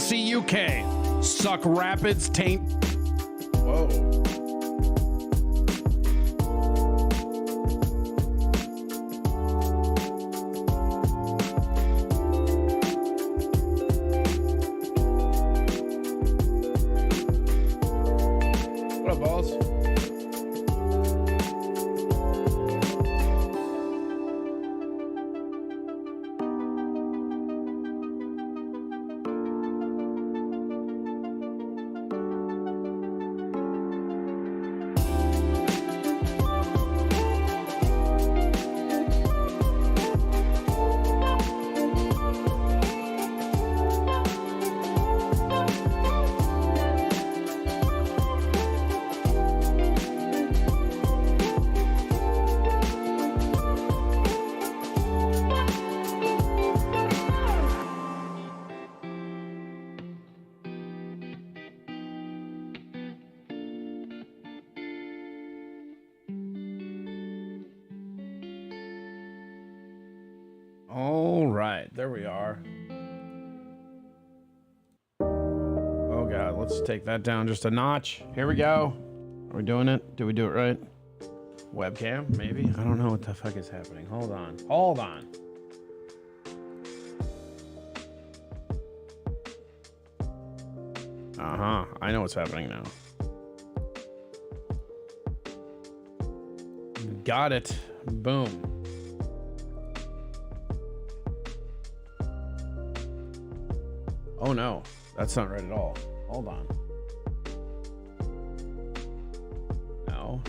CUK. Suck Rapids taint. Whoa. What up, balls? All right, there we are. Oh God, let's take that down just a notch. Here we go. Are we doing it? Did we do it right? Webcam, maybe? I don't know what the fuck is happening. Hold on. Hold on. Uh-huh. I know what's happening now. Got it. Boom. Oh no, that's not right at all. Hold on. No.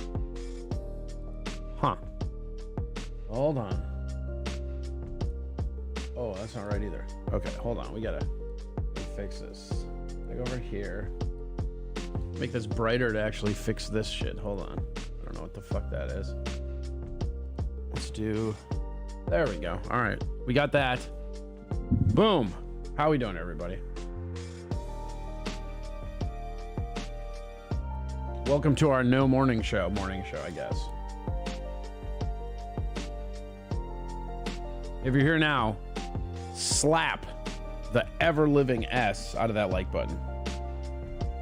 Huh. Hold on. Oh, that's not right either. Okay, hold on. We gotta fix this. Like over here. Make this brighter to actually fix this shit. Hold on. I don't know what the fuck that is. Let's do... There we go. All right. We got that. Boom. How we doing, everybody? Welcome to our no morning show. Morning show, I guess. If you're here now, slap the ever-living S out of that like button.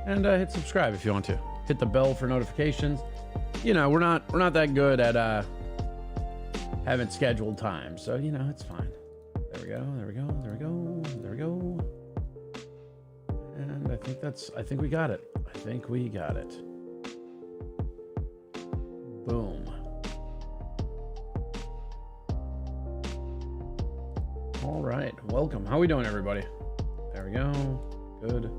And hit subscribe if you want to. Hit the bell for notifications. You know, we're not that good at having scheduled time, so you know, it's fine. There we go, there we go, there we go, there we go. And I think we got it. I think we got it. Boom. All right, welcome. How we doing, everybody? There we go. Good.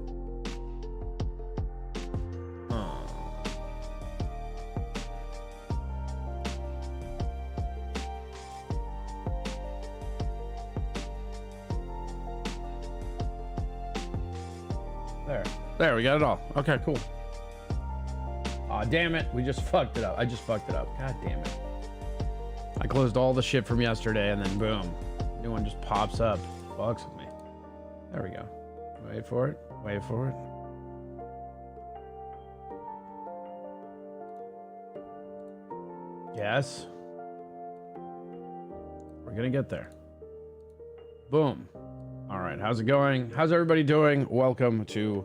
There, we got it all. Okay, cool. Aw, damn it. We just fucked it up. I just fucked it up. God damn it. I closed all the shit from yesterday and then boom. New one just pops up. Fucks with me. There we go. Wait for it. Wait for it. Yes. We're gonna get there. Boom. All right, how's it going? How's everybody doing? Welcome to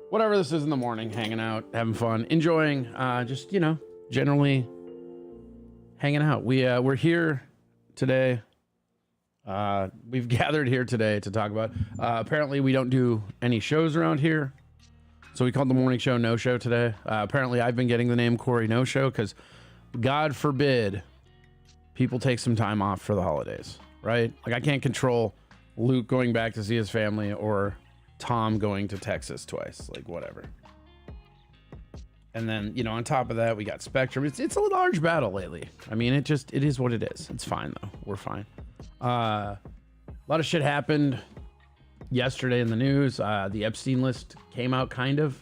whatever this is in the morning, hanging out, having fun, enjoying, just, you know, generally hanging out. We're here today. We've gathered here today to talk about, apparently we don't do any shows around here. So we called the morning show No Show today. Apparently I've been getting the name Corey No Show because God forbid people take some time off for the holidays, right? Like I can't control Luke going back to see his family or Tom going to Texas twice, like whatever. And then, you know, on top of that, we got Spectrum. It's a large battle lately. I mean, it is what it is. It's fine though. We're fine. A lot of shit happened yesterday in the news. The Epstein list came out kind of.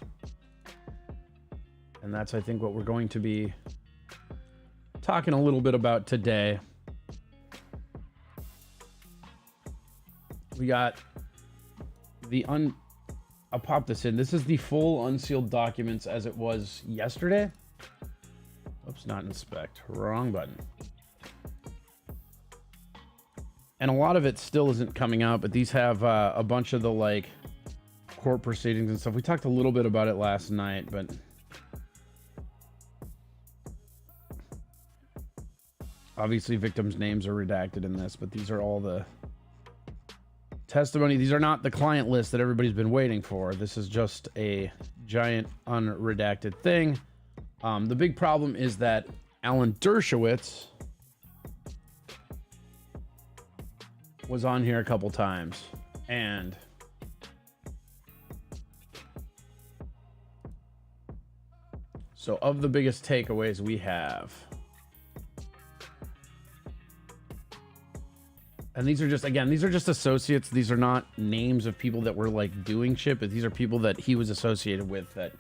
And that's, I think, what we're going to be talking a little bit about today. We got I'll pop this in. This is the full unsealed documents as it was yesterday. Oops, not inspect. Wrong button. And a lot of it still isn't coming out, but these have a bunch of the like court proceedings and stuff. We talked a little bit about it last night, but obviously victims' names are redacted in this, but these are all the testimony. These are not the client list that everybody's been waiting for. This is just a giant unredacted thing. The big problem is that Alan Dershowitz was on here a couple times, and so of the biggest takeaways we have, and these are just, again, these are just associates. These are not names of people that were like doing shit, but these are people that he was associated with that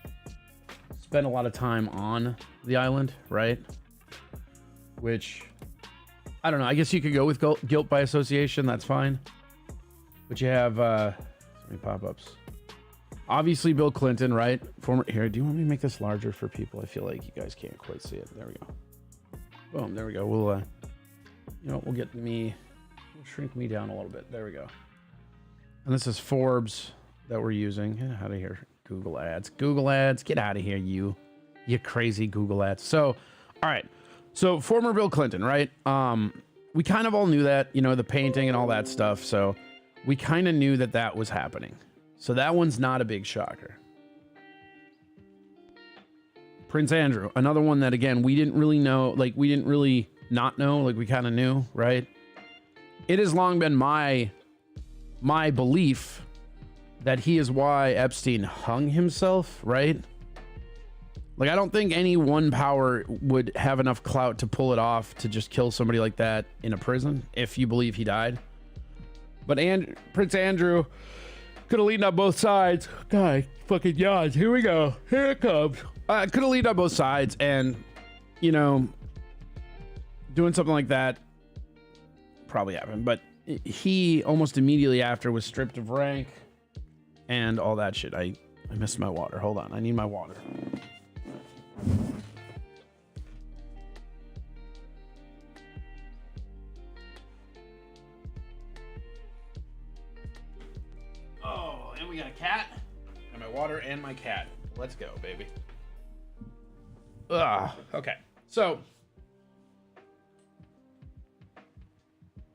spent a lot of time on the island, right? Which, I don't know. I guess you could go with guilt by association. That's fine. But you have so many pop-ups. Obviously, Bill Clinton, right? Former. Here, do you want me to make this larger for people? I feel like you guys can't quite see it. There we go. Boom. There we go. We'll, you know, we'll get me. We'll shrink me down a little bit. There we go. And this is Forbes that we're using. Get out of here. Google Ads. Google Ads. Get out of here, you crazy Google Ads. So, all right. So former Bill Clinton, right? We kind of all knew that, you know, the painting and all that stuff. So we kind of knew that that was happening. So that one's not a big shocker. Prince Andrew, another one that, again, we didn't really know, like we didn't really not know, like we kind of knew, right? It has long been my belief that he is why Epstein hung himself, right? Like, I don't think any one power would have enough clout to pull it off to just kill somebody like that in a prison, if you believe he died. But Prince Andrew could have leaned on both sides. God, fucking yawns. Here we go. Here it comes. Could have leaned on both sides and, you know, doing something like that probably happened. But he almost immediately after was stripped of rank and all that shit. I missed my water. Hold on. I need my water. Oh, and we got a cat. And my water and my cat. Let's go, baby. Okay. So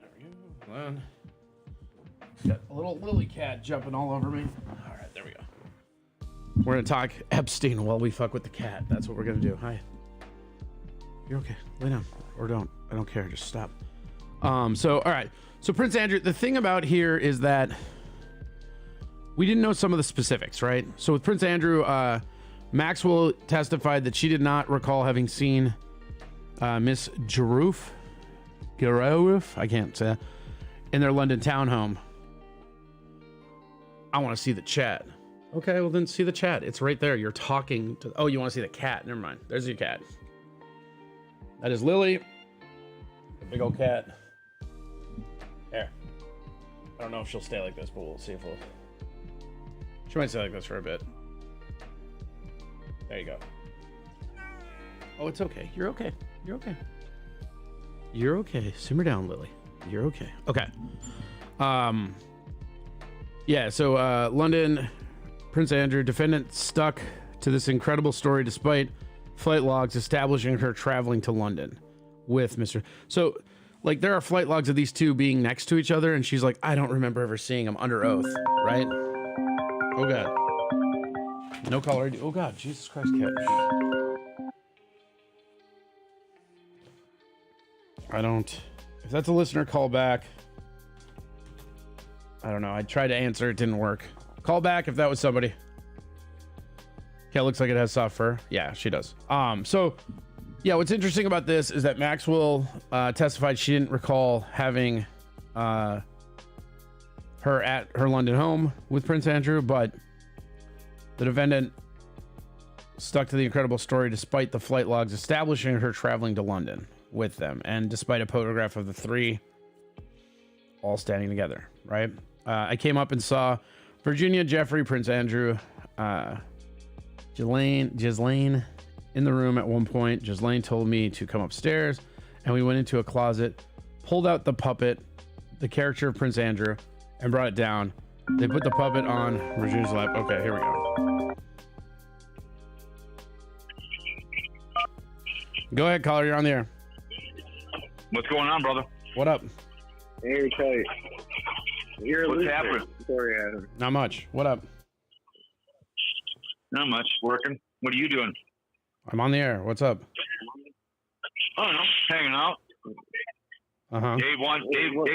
there we go. Hold on. Got a little lily cat jumping all over me. All right, there we go. We're gonna talk Epstein while we fuck with the cat. That's what we're gonna do. Hi. You're okay. Lay down. Or don't. I don't care. Just stop. So, all right. So Prince Andrew, the thing about here is that we didn't know some of the specifics, right? So with Prince Andrew, Maxwell testified that she did not recall having seen Miss Girouf, I can't say that, in their London townhome. I want to see the chat. Okay, well then see the chat. It's right there. You're talking to... Oh, you want to see the cat. Never mind. There's your cat. That is Lily. A big old cat. There. I don't know if she'll stay like this, but we'll see if we'll... She might stay like this for a bit. There you go. Oh, it's okay. You're okay. You're okay. You're okay. Simmer down, Lily. You're okay. Okay. Yeah, so London... Prince Andrew, defendant stuck to this incredible story despite flight logs establishing her traveling to London with Mr. So, like, there are flight logs of these two being next to each other, and she's like, I don't remember ever seeing them under oath, right? Oh, God. No caller ID. Oh, God. Jesus Christ, cat. I don't... If that's a listener, call back. I don't know. I tried to answer. It didn't work. Call back if that was somebody. Okay, looks like it has soft fur. Yeah, she does. So yeah, what's interesting about this is that Maxwell testified she didn't recall having her at her London home with Prince Andrew, but the defendant stuck to the incredible story despite the flight logs establishing her traveling to London with them, and despite a photograph of the three all standing together, right? I came up and saw Virginia, Jeffrey, Prince Andrew, Ghislaine in the room at one point. Ghislaine told me to come upstairs, and we went into a closet, pulled out the puppet, the character of Prince Andrew, and brought it down. They put the puppet on Virginia's lap. Okay, here we go. Go ahead, caller. You're on the air. What's going on, brother? What up? Hey, Kelly. What's happening? Sorry, Adam. Not much. What up? Not much. Working. What are you doing? I'm on the air. What's up? I don't know. Hanging out. Uh-huh. Dave wants to be. What are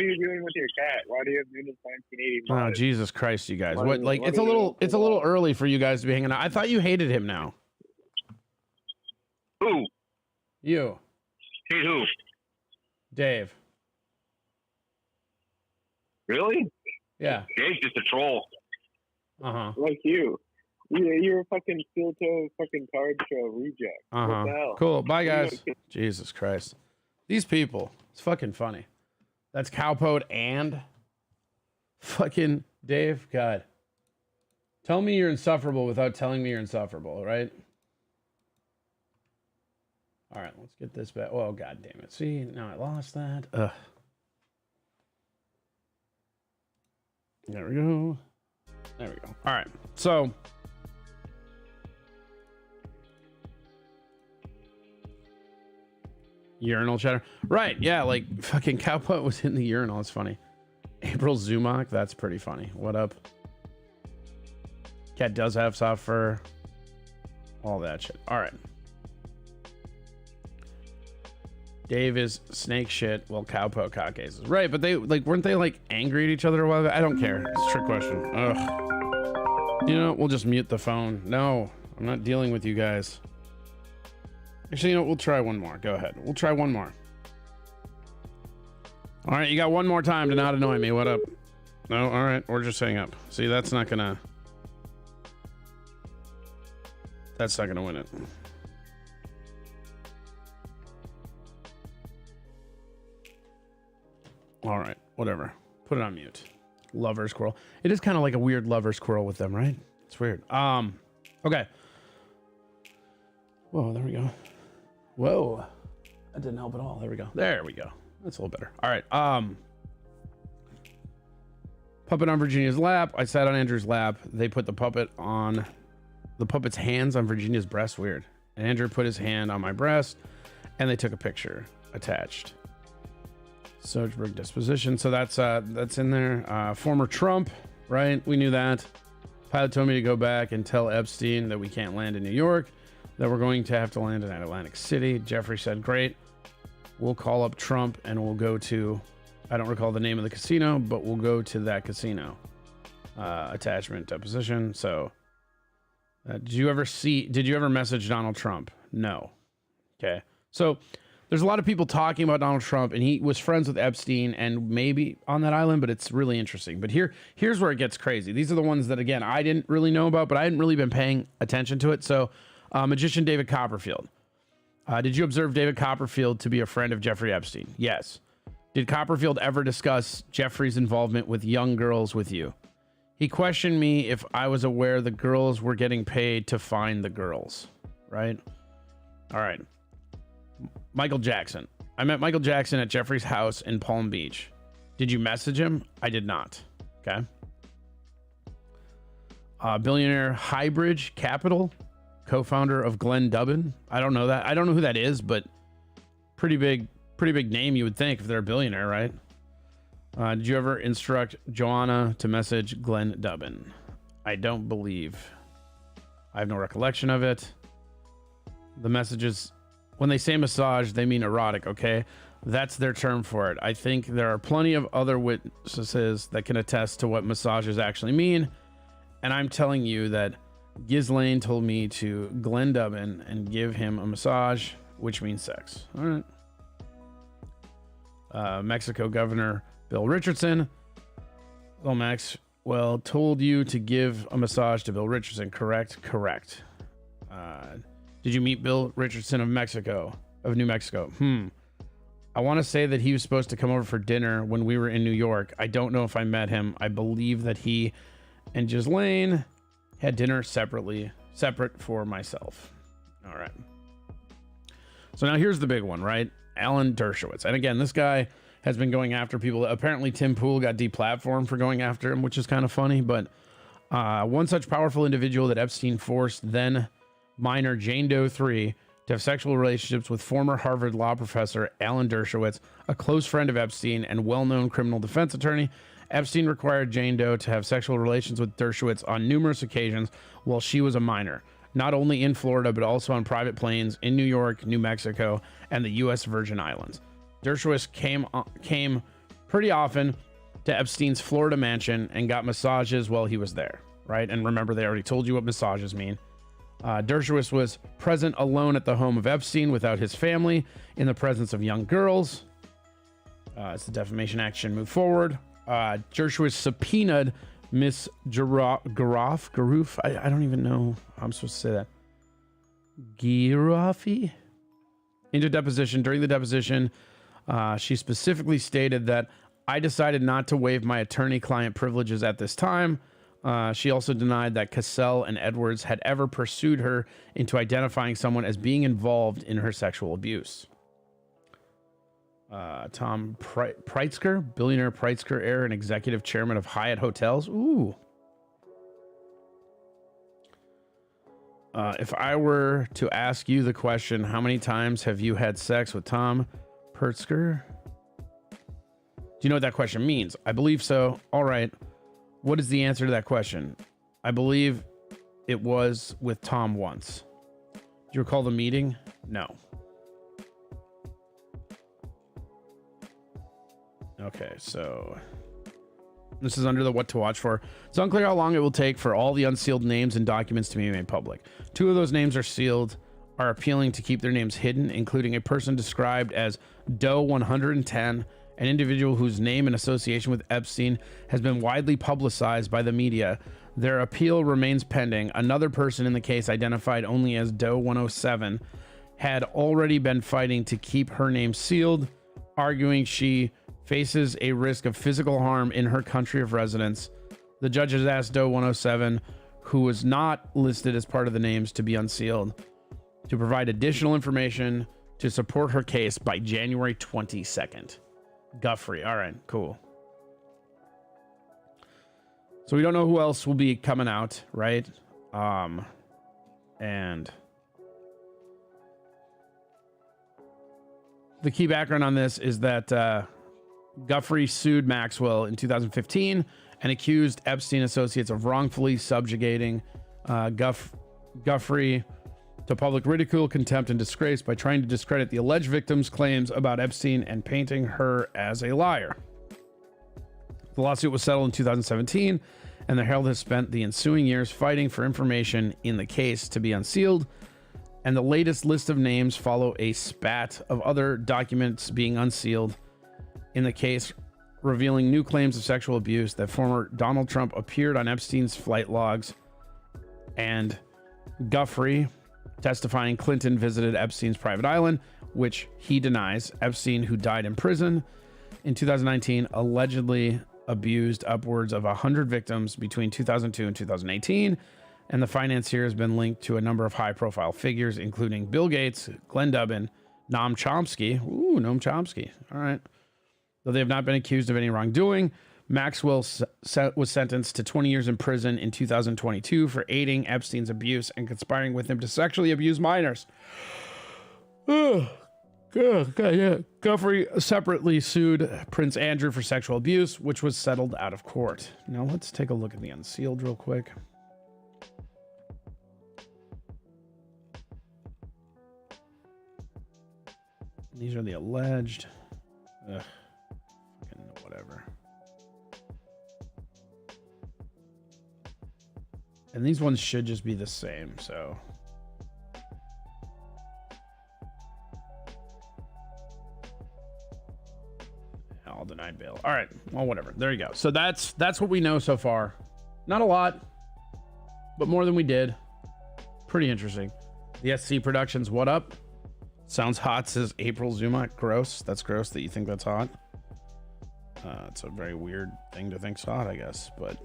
you doing with your cat? Why do you have Newman's 1980? Oh, Jesus Christ, you guys. What, like, what it's are a you little, doing it's a little early for you guys to be hanging out. I thought you hated him now. Who? You. Hey, who? Dave. Really? Yeah. Dave's just a troll. Uh-huh. Like you. Yeah, you're a fucking steel toe fucking card show reject. What the Uh-huh. hell? Cool. Bye, guys. Jesus Christ. These people. It's fucking funny. That's Cowpode and fucking Dave. God. Tell me you're insufferable without telling me you're insufferable, right? All right, let's get this back. Oh, God damn it. See, now I lost that. Ugh. There we go. There we go. All right. So, urinal chatter. Right. Yeah. Like fucking Cowput was in the urinal. It's funny. April Zumach. That's pretty funny. What up? Cat does have soft fur. All that shit. All right. Dave is snake shit. Well, Cowput cock cases. Right. But they like, weren't they like angry at each other a while ago? I don't care. It's a trick question. Ugh. You know, we'll just mute the phone. No, I'm not dealing with you guys. Actually, you know, we'll try one more. Go ahead. We'll try one more. All right, you got one more time to not annoy me. What up? No, all right, we're just hang up. See, that's not gonna win it. All right, whatever. Put it on mute. Lover squirrel. It is kind of like a weird lover squirrel with them, right? It's weird. Okay. Whoa, there we go. Whoa. That didn't help at all. There we go. There we go. That's a little better. All right. Puppet on Virginia's lap. I sat on Andrew's lap. They put the puppet's hands on Virginia's breast. Weird. And Andrew put his hand on my breast and they took a picture attached. Soderbergh disposition. So that's in there. Former Trump, right? We knew that. Pilot told me to go back and tell Epstein that we can't land in New York, that we're going to have to land in Atlantic City. Jeffrey said, great. We'll call up Trump and we'll go to, I don't recall the name of the casino, but we'll go to that casino. Attachment deposition. So did you ever message Donald Trump? No. Okay. So there's a lot of people talking about Donald Trump, and he was friends with Epstein and maybe on that island, but it's really interesting. But here's where it gets crazy. These are the ones that, again, I didn't really know about, but I hadn't really been paying attention to it. So magician David Copperfield. Did you observe David Copperfield to be a friend of Jeffrey Epstein? Yes. Did Copperfield ever discuss Jeffrey's involvement with young girls with you? He questioned me if I was aware the girls were getting paid to find the girls, right? All right. Michael Jackson. I met Michael Jackson at Jeffrey's house in Palm Beach. Did you message him? I did not. Okay. Billionaire Highbridge Capital, co-founder of Glenn Dubin. I don't know that. I don't know who that is, but pretty big name, you would think, if they're a billionaire, right? Did you ever instruct Joanna to message Glenn Dubin? I don't believe. I have no recollection of it. The messages, when they say massage, they mean erotic, okay? That's their term for it. I think there are plenty of other witnesses that can attest to what massages actually mean. And I'm telling you that Ghislaine told me to Glenn Dubin and give him a massage, which means sex. All right. Mexico Governor Bill Richardson. Well, Maxwell told you to give a massage to Bill Richardson, correct? Correct. Did you meet Bill Richardson of New Mexico? I want to say that he was supposed to come over for dinner when we were in New York. I don't know if I met him. I believe that he and Ghislaine had dinner separate for myself. All right. So now here's the big one, right? Alan Dershowitz. And again, this guy has been going after people. Apparently, Tim Pool got deplatformed for going after him, which is kind of funny. But one such powerful individual that Epstein forced then minor Jane Doe 3 to have sexual relationships with former Harvard law professor Alan Dershowitz, a close friend of Epstein and well-known criminal defense attorney. Epstein required Jane Doe to have sexual relations with Dershowitz on numerous occasions while she was a minor, not only in Florida, but also on private planes in New York, New Mexico, and the U.S. Virgin Islands. Dershowitz came pretty often to Epstein's Florida mansion and got massages while he was there, right? And remember, they already told you what massages mean. Dershowitz was present alone at the home of Epstein without his family in the presence of young girls. As the defamation action moved forward, Dershowitz subpoenaed Miss Garoof. I don't even know how I'm supposed to say that. Garoofi? Into deposition. During the deposition, she specifically stated that I decided not to waive my attorney-client privileges at this time. She also denied that Cassell and Edwards had ever pursued her into identifying someone as being involved in her sexual abuse. Tom Pritzker, billionaire Pritzker heir and executive chairman of Hyatt Hotels. Ooh. If I were to ask you the question, how many times have you had sex with Tom Pritzker? Do you know what that question means? I believe so. All right. What is the answer to that question? I believe it was with Tom once. Do you recall the meeting? No. Okay, so this is under the what to watch for. It's unclear how long it will take for all the unsealed names and documents to be made public. 2 of those names are sealed, are appealing to keep their names hidden, including a person described as Doe 110, an individual whose name and association with Epstein has been widely publicized by the media. Their appeal remains pending. Another person in the case, identified only as Doe 107, had already been fighting to keep her name sealed, arguing she faces a risk of physical harm in her country of residence. The judge has asked Doe 107, who was not listed as part of the names to be unsealed, to provide additional information to support her case by January 22nd. Guffrey. All right, cool. So we don't know who else will be coming out, right? And the key background on this is that Guffrey sued Maxwell in 2015 and accused Epstein associates of wrongfully subjugating Guffrey to public ridicule, contempt, and disgrace by trying to discredit the alleged victim's claims about Epstein and painting her as a liar. The lawsuit was settled in 2017, and the Herald has spent the ensuing years fighting for information in the case to be unsealed, and the latest list of names follow a spat of other documents being unsealed in the case, revealing new claims of sexual abuse that former Donald Trump appeared on Epstein's flight logs, and Guffrey testifying Clinton visited Epstein's private island, which he denies. Epstein, who died in prison in 2019, allegedly abused upwards of 100 victims between 2002 and 2018, and the financier has been linked to a number of high-profile figures, including Bill Gates, Glenn Dubin, Noam Chomsky. Ooh, Noam Chomsky. All right. Though they have not been accused of any wrongdoing, Maxwell was sentenced to 20 years in prison in 2022 for aiding Epstein's abuse and conspiring with him to sexually abuse minors. Yeah. Guffrey separately sued Prince Andrew for sexual abuse, which was settled out of court. Now let's take a look at the unsealed real quick. These are the alleged. Ugh. Fucking whatever. And these ones should just be the same, so. All denied bail. All right, well, whatever. There you go. So that's what we know so far. Not a lot, but more than we did. Pretty interesting. The SC Productions, what up? Sounds hot, says April Zuma. Gross. That's gross that you think that's hot. It's a very weird thing to think's hot, I guess, but.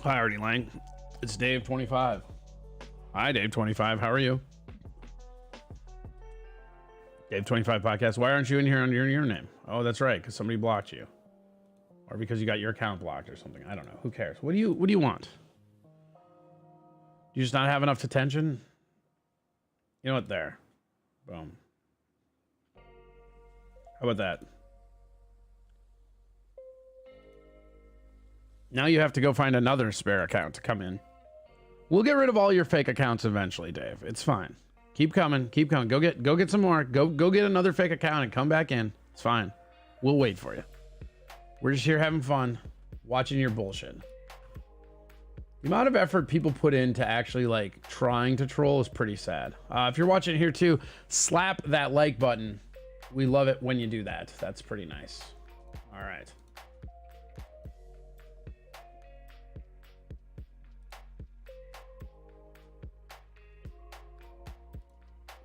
Hi, Artie Lang. It's Dave25. Hi, Dave25. How are you? Dave25 podcast. Why aren't you in here under your name? Oh, that's right, because somebody blocked you, or because you got your account blocked or something. I don't know. Who cares? What do you want? Do you just not have enough attention? You know what? There. Boom. How about that? Now you have to go find another spare account to come in. We'll get rid of all your fake accounts eventually, Dave. It's fine. Keep coming. Keep coming. Go get some more. Go get another fake account and come back in. It's fine. We'll wait for you. We're just here having fun, watching your bullshit. The amount of effort people put into actually like trying to troll is pretty sad. If you're watching here too, slap that like button. We love it when you do that. That's pretty nice. All right.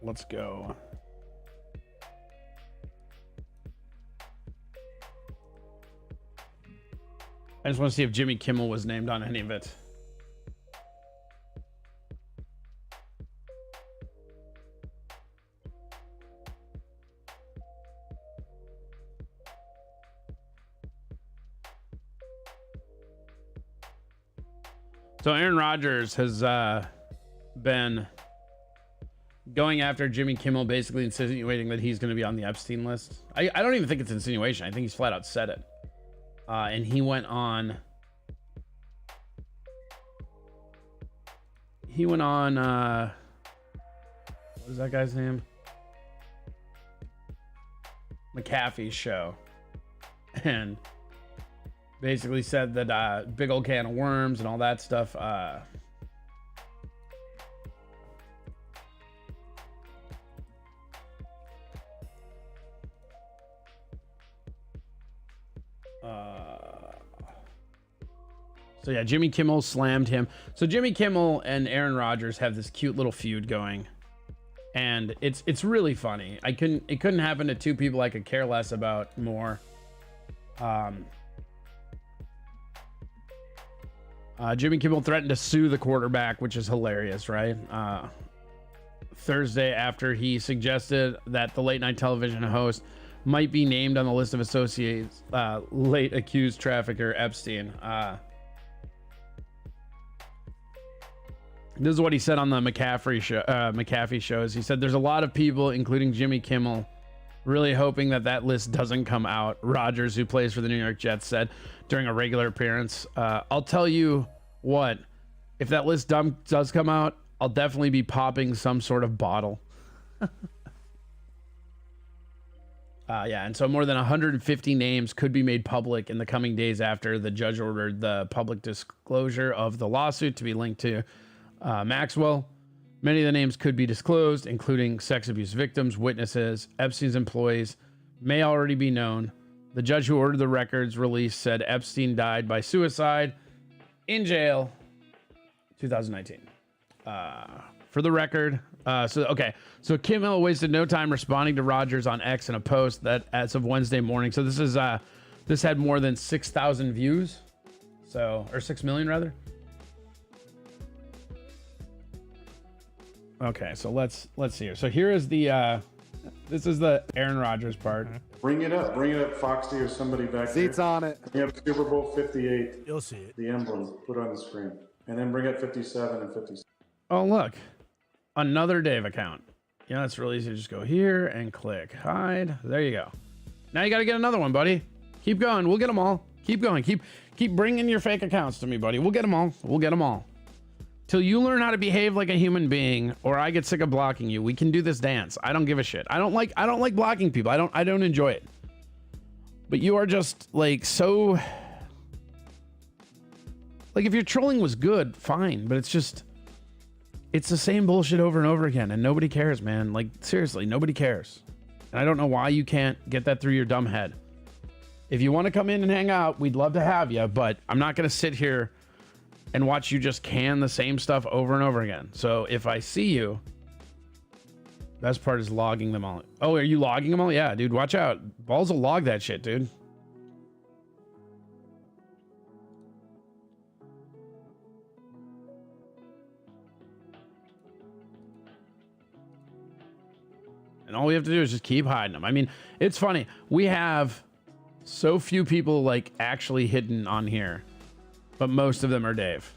Let's go. I just want to see if Jimmy Kimmel was named on any of it. So Aaron Rodgers has been going after Jimmy Kimmel, basically insinuating that he's going to be on the Epstein list. I don't even think it's insinuation. I think he's flat out said it. And he went on. What is that guy's name? McAfee's show. And basically said that big old can of worms and all that stuff. So yeah, Jimmy Kimmel slammed him. So Jimmy Kimmel and Aaron Rodgers have this cute little feud going, and it's really funny. It couldn't happen to two people I could care less about more. Jimmy Kimmel threatened to sue the quarterback, which is hilarious, right? Thursday, after he suggested that the late night television host might be named on the list of associates, late accused trafficker Epstein. This is what he said on the McAfee shows. He said, "There's a lot of people, including Jimmy Kimmel, really hoping that list doesn't come out." Rodgers, who plays for the New York Jets, said during a regular appearance, "I'll tell you what, if that list does come out, I'll definitely be popping some sort of bottle." Yeah, and so more than 150 names could be made public in the coming days after the judge ordered the public disclosure of the lawsuit to be linked to Maxwell. Many of the names could be disclosed, including sex abuse victims, witnesses, Epstein's employees may already be known. The judge who ordered the records release said Epstein died by suicide in jail 2019. For the record, so Kimmel wasted no time responding to Rodgers on X in a post that as of Wednesday morning. So this had more than 6,000 views. Or 6 million rather. Okay, so let's see here. So here is the this is the Aaron Rodgers part. Bring it up, Foxy or somebody back Seats there. on it. Bring up Super Bowl 58. You'll see it. The emblem, put on the screen. And then bring up 57 and 56. Oh, look. Another Dave account. Yeah, it's really easy to just go here and click hide. There you go. Now you got to get another one, buddy. Keep going. We'll get them all. Keep going. Keep bringing your fake accounts to me, buddy. We'll get them all. We'll get them all. Till you learn how to behave like a human being, or I get sick of blocking you. We can do this dance. I don't give a shit. I don't like blocking people. I don't enjoy it. But you are just like so. Like if your trolling was good, fine. But it's the same bullshit over and over again, and nobody cares, man. Like seriously, nobody cares. And I don't know why you can't get that through your dumb head. If you want to come in and hang out, we'd love to have you. But I'm not gonna sit here and watch you just can the same stuff over and over again. So if I see you, best part is logging them all. Oh, are you logging them all? Yeah, dude, watch out. Balls will log that shit, dude. And all we have to do is just keep hiding them. I mean, it's funny. We have so few people like actually hidden on here, but most of them are Dave.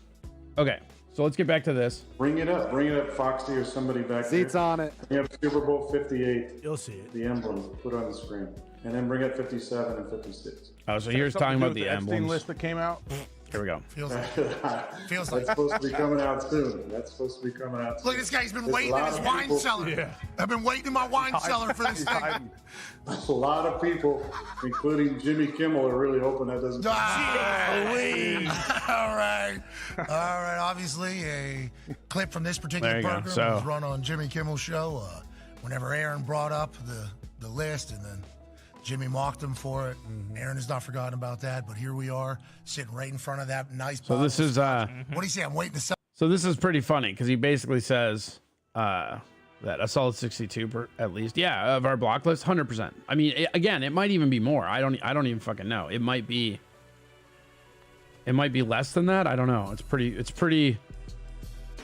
Okay, so let's get back to this. Bring it up, Foxy or somebody back Seats there. on it. Bring up Super Bowl 58. You'll see it. The emblems, put on the screen. And then bring up 57 and 56. Oh, so here's talking about the Epstein emblems. list that came out. Here we go. Feels like That's supposed to be coming out soon. That's supposed to be coming out soon. look, this guy's been There's waiting a in lot his of wine people- cellar. Yeah. I've been waiting in my wine cellar for this thing. A lot of people, including Jimmy Kimmel, are really hoping that doesn't. All right. Obviously, a clip from this particular There you go. program So- was run on Jimmy Kimmel's show. Whenever Aaron brought up the list, and then Jimmy mocked him for it. Aaron has not forgotten about that. But here we are, sitting right in front of that nice. So this is What do you say? I'm waiting to sell. so this is pretty funny because he basically says that a solid 62 at least, yeah, of our block list, 100%. I mean, again, it might even be more. I don't even fucking know. It might be less than that. I don't know.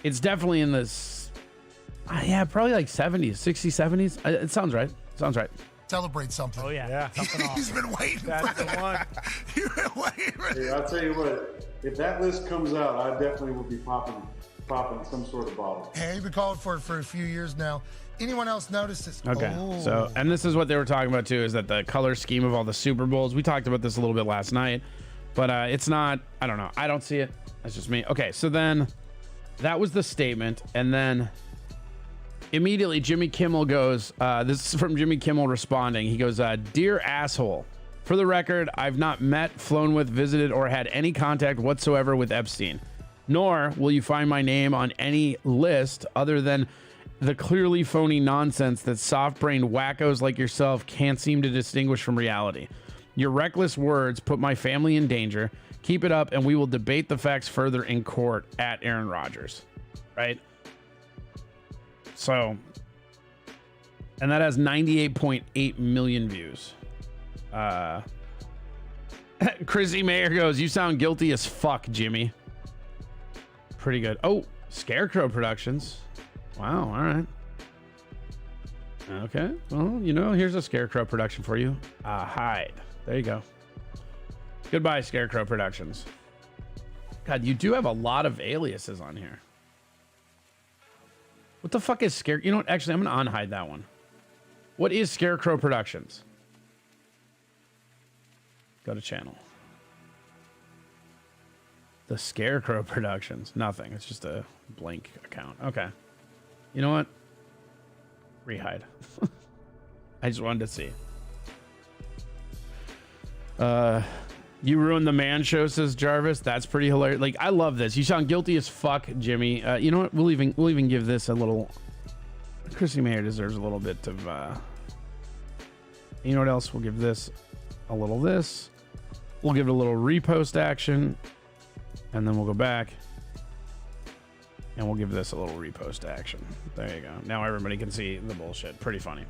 It's definitely in this. Yeah, probably like 70s, 60s, 70s. It sounds right. Sounds right. Celebrate something. Oh yeah. Yeah. Something He's awesome. been waiting That's for the that. one. You've been waiting for Hey, I'll tell you what, if that list comes out, I definitely will be popping some sort of bottle. Hey, you've been calling for it for a few years now. Anyone else notice this? Okay. Oh. So, and this is what they were talking about too, is that the color scheme of all the Super Bowls. We talked about this a little bit last night, but it's not. I don't know. I don't see it. That's just me. Okay. So then, that was the statement, and then immediately Jimmy Kimmel goes. This is from Jimmy Kimmel responding. He goes, "Dear asshole. For the record, I've not met, flown with, visited, or had any contact whatsoever with Epstein. Nor will you find my name on any list other than the clearly phony nonsense that soft-brained wackos like yourself can't seem to distinguish from reality. Your reckless words put my family in danger. Keep it up, and we will debate the facts further in court at Aaron Rodgers." Right? So, and that has 98.8 million views. Chrissy Mayer goes, "You sound guilty as fuck, Jimmy." Pretty good. Oh, Scarecrow Productions. Wow, all right. Okay, well, you know, here's a Scarecrow production for you. Hide. There you go. Goodbye, Scarecrow Productions. God, you do have a lot of aliases on here. What the fuck is Scare? You know what? Actually, I'm going to unhide that one. What is Scarecrow Productions? Go to channel. The Scarecrow Productions. Nothing. It's just a blank account. Okay. You know what? Rehide. I just wanted to see. You ruined the man show, says Jarvis. That's pretty hilarious. Like, I love this. You sound guilty as fuck, Jimmy. You know what? We'll even give this a little. Chrissy Mayer deserves a little bit of. You know what else? We'll give this a little this. We'll give it a little repost action, and then we'll go back. And we'll give this a little repost action. There you go. Now everybody can see the bullshit. Pretty funny.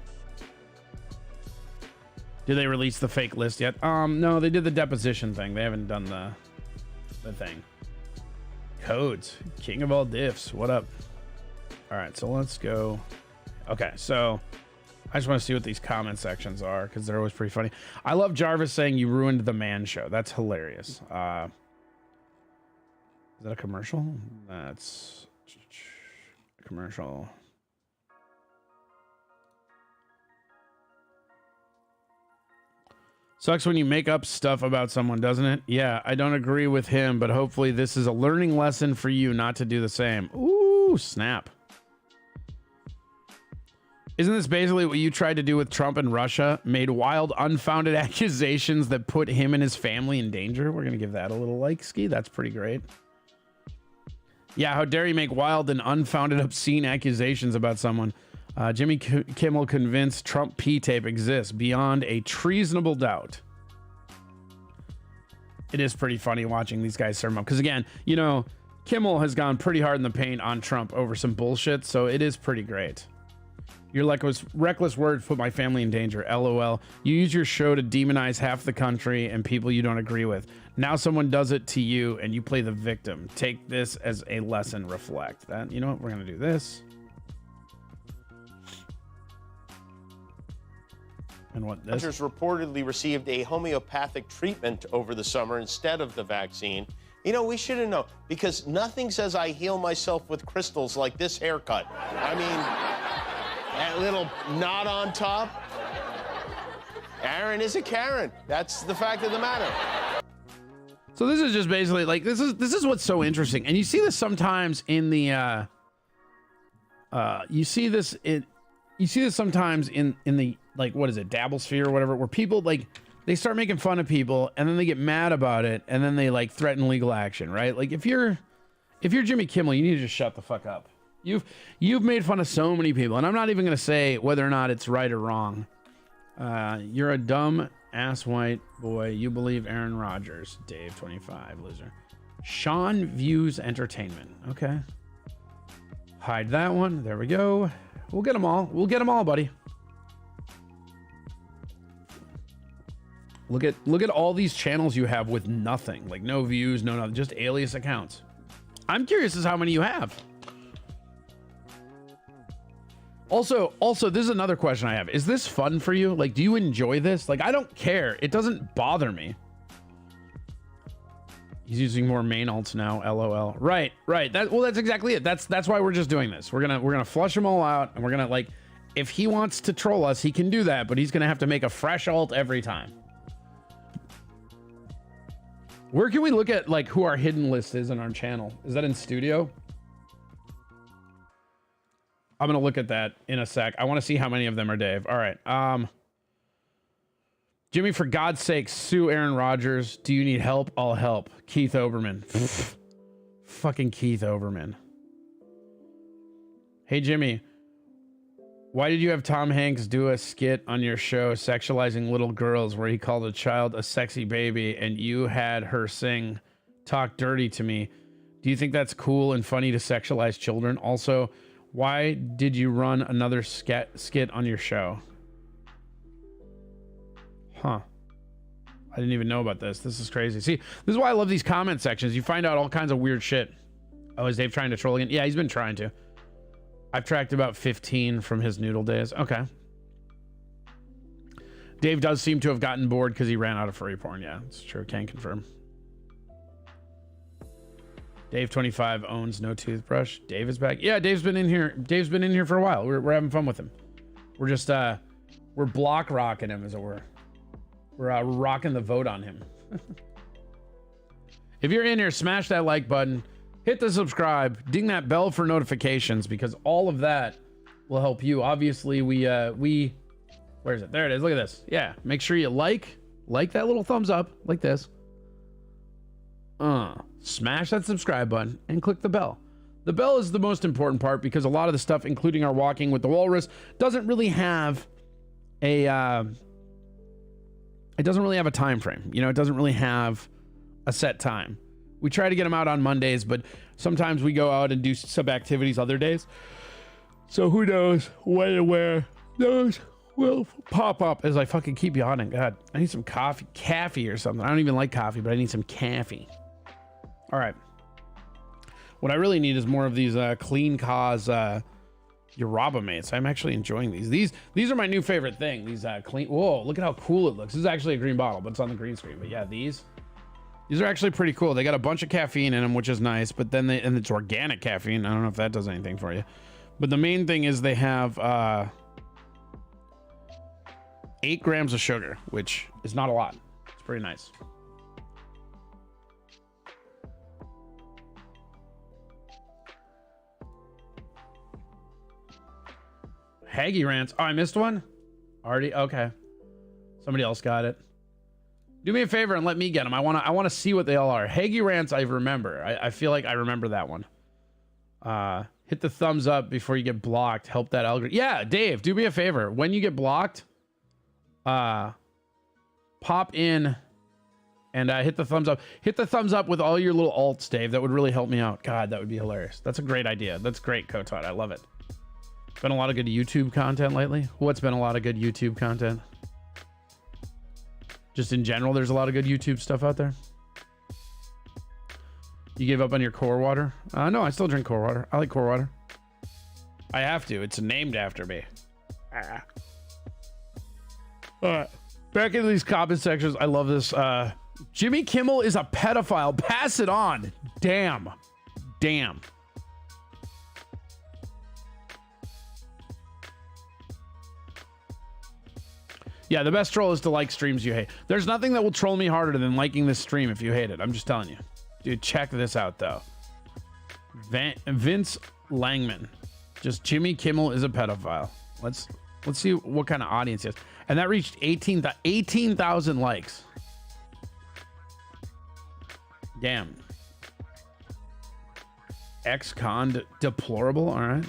Did they release the fake list yet? No, they did the deposition thing. They haven't done the thing. Codes. King of all diffs. What up? All right, so let's go. Okay, so I just want to see what these comment sections are because they're always pretty funny. I love Jarvis saying you ruined the man show. That's hilarious. Is that a commercial? That's a commercial. Sucks when you make up stuff about someone, doesn't it? Yeah, I don't agree with him, but hopefully this is a learning lesson for you not to do the same. Ooh, snap. Isn't this basically what you tried to do with Trump and Russia? Made wild, unfounded accusations that put him and his family in danger? We're going to give that a little like ski. That's pretty great. Yeah, how dare you make wild and unfounded, obscene accusations about someone? Jimmy Kimmel convinced Trump P-tape exists beyond a treasonable doubt. It is pretty funny watching these guys serve him up. Because again, you know, Kimmel has gone pretty hard in the paint on Trump over some bullshit. So it is pretty great. Your reckless words put my family in danger. LOL. You use your show to demonize half the country and people you don't agree with. Now someone does it to you and you play the victim. Take this as a lesson. Reflect that. You know what? We're going to do this. And what this? Rogers reportedly received a homeopathic treatment over the summer instead of the vaccine. You know, we should have known, because nothing says I heal myself with crystals like this haircut. I mean, that little knot on top. Aaron is a Karen. That's the fact of the matter. So this is just basically like this is what's so interesting, and you see this sometimes in the you see this sometimes in the, like, what is it, Dabble sphere or whatever, where people, like, they start making fun of people and then they get mad about it and then they, like, threaten legal action, right? Like, if you're Jimmy Kimmel, you need to just shut the fuck up. You've made fun of so many people, and I'm not even gonna say whether or not it's right or wrong. You're a dumb ass white boy. You believe Aaron Rodgers. Dave 25, loser. Sean Views Entertainment. Okay. Hide that one. There we go. We'll get them all. We'll get them all, buddy. Look at all these channels you have with nothing, like no views, no nothing, just alias accounts. I'm curious as how many you have. Also, this is another question I have. Is this fun for you? Like, do you enjoy this? Like, I don't care. It doesn't bother me. He's using more main alts now. LOL. Right. That's exactly it. That's why we're just doing this. We're gonna flush them all out, and we're gonna, like, if he wants to troll us, he can do that, but he's gonna have to make a fresh alt every time. Where can we look at, like, who our hidden list is in our channel? Is that in studio? I'm gonna look at that in a sec. I want to see how many of them are Dave. All right. Jimmy, for God's sake, sue Aaron Rodgers. Do you need help? I'll help. Keith Oberman. Fucking Keith Oberman. Hey, Jimmy. Why did you have Tom Hanks do a skit on your show sexualizing little girls where he called a child a sexy baby and you had her sing Talk Dirty to Me? Do you think that's cool and funny to sexualize children? Also, why did you run another skit on your show? Huh. I didn't even know about this. This is crazy. See, this is why I love these comment sections. You find out all kinds of weird shit. Oh, is Dave trying to troll again? Yeah, he's been trying to. I've tracked about 15 from his noodle days. Okay. Dave does seem to have gotten bored because he ran out of furry porn. Yeah, it's true. Can confirm. Dave 25 owns no toothbrush. Dave is back. Yeah, Dave's been in here. Dave's been in here for a while. We're having fun with him. We're just we're block rocking him, as it were. We're rocking the vote on him. If you're in here, smash that like button, hit the subscribe, ding that bell for notifications, because all of that will help you. Obviously, we where is it? There it is. Look at this. Yeah, make sure you like that little thumbs up like this. Smash that subscribe button and click the bell. The bell is the most important part because a lot of the stuff, including our Walking with the Walrus, doesn't really have a it doesn't really have a time frame. You know, it doesn't really have a set time. We try to get them out on Mondays, but sometimes we go out and do sub activities other days. So who knows when and where those will pop up. As I fucking keep yawning. God, I need some coffee or something. I don't even like coffee, but I need some coffee. All right. What I really need is more of these clean cause Yoruba mates. I'm actually enjoying these. These are my new favorite thing. These clean. Whoa, look at how cool it looks. This is actually a green bottle, but it's on the green screen. But yeah, these are actually pretty cool. They got a bunch of caffeine in them, which is nice. But then and it's organic caffeine. I don't know if that does anything for you. But the main thing is they have 8 grams of sugar, which is not a lot. It's pretty nice. Haggy rants. Oh, I missed one? Already? Okay. Somebody else got it. Do me a favor and let me get them. I want to see what they all are. Haggy rants, I remember. I feel like I remember that one. Hit the thumbs up before you get blocked. Help that algorithm. Yeah, Dave, do me a favor. When you get blocked, pop in and hit the thumbs up. Hit the thumbs up with all your little alts, Dave. That would really help me out. God, that would be hilarious. That's a great idea. That's great, Kotot. I love it. Been a lot of good YouTube content lately. What's been a lot of good YouTube content? Just in general, there's a lot of good YouTube stuff out there. You gave up on your core water? No, I still drink core water. I like core water. I have to. It's named after me. Back into these comment sections. I love this. Jimmy Kimmel is a pedophile. Pass it on. Damn. Yeah, the best troll is to like streams you hate. There's nothing that will troll me harder than liking this stream if you hate it. I'm just telling you. Dude, check this out, though. Vince Langman. Just Jimmy Kimmel is a pedophile. Let's see what kind of audience he has. And that reached 18,000 likes. Damn. Ex-con deplorable. All right.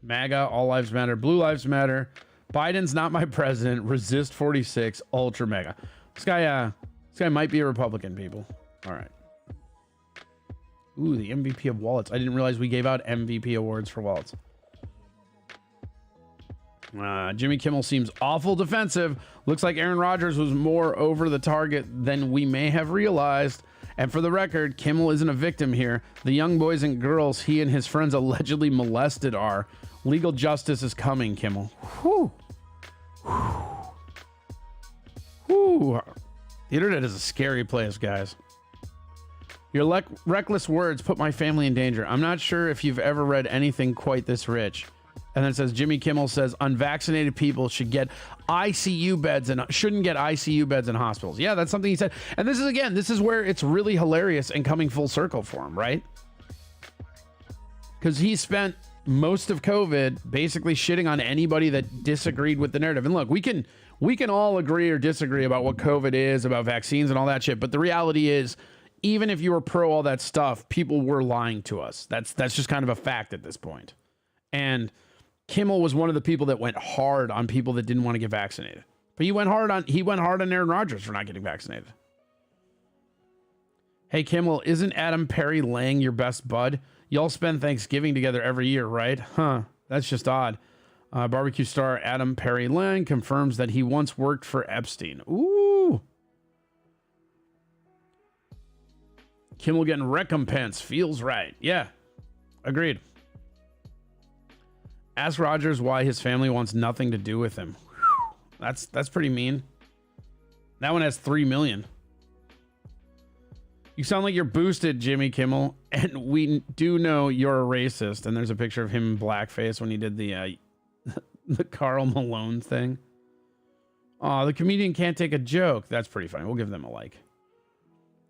MAGA, all lives matter. Blue lives matter. Biden's not my president. Resist 46. Ultra mega. This guy might be a Republican, people. All right. Ooh, the MVP of wallets. I didn't realize we gave out MVP awards for wallets. Jimmy Kimmel seems awful defensive. Looks like Aaron Rodgers was more over the target than we may have realized. And for the record, Kimmel isn't a victim here. The young boys and girls he and his friends allegedly molested are. Legal justice is coming, Kimmel. Whew. Whew. The internet is a scary place, guys. Your reckless words put my family in danger. I'm not sure if you've ever read anything quite this rich. And then it says Jimmy Kimmel says unvaccinated people should get ICU beds and shouldn't get ICU beds in hospitals. Yeah, that's something he said. And this is where it's really hilarious and coming full circle for him, right? Because he spent most of COVID basically shitting on anybody that disagreed with the narrative. And look, we can all agree or disagree about what COVID is, about vaccines and all that shit. But the reality is, even if you were pro all that stuff, people were lying to us. That's just kind of a fact at this point. And Kimmel was one of the people that went hard on people that didn't want to get vaccinated. But he went hard on Aaron Rodgers for not getting vaccinated. Hey Kimmel, isn't Adam Perry Lang your best bud? Y'all spend Thanksgiving together every year, right? Huh, that's just odd. Barbecue star Adam Perry Lang confirms that he once worked for Epstein. Ooh. Kimmel getting recompense. Feels right. Yeah, agreed. Ask Rodgers why his family wants nothing to do with him. Whew. That's pretty mean. That one has 3 million. You sound like you're boosted, Jimmy Kimmel, and we do know you're a racist. And there's a picture of him in blackface when he did the Karl Malone thing. Oh, the comedian can't take a joke. That's pretty funny. We'll give them a like.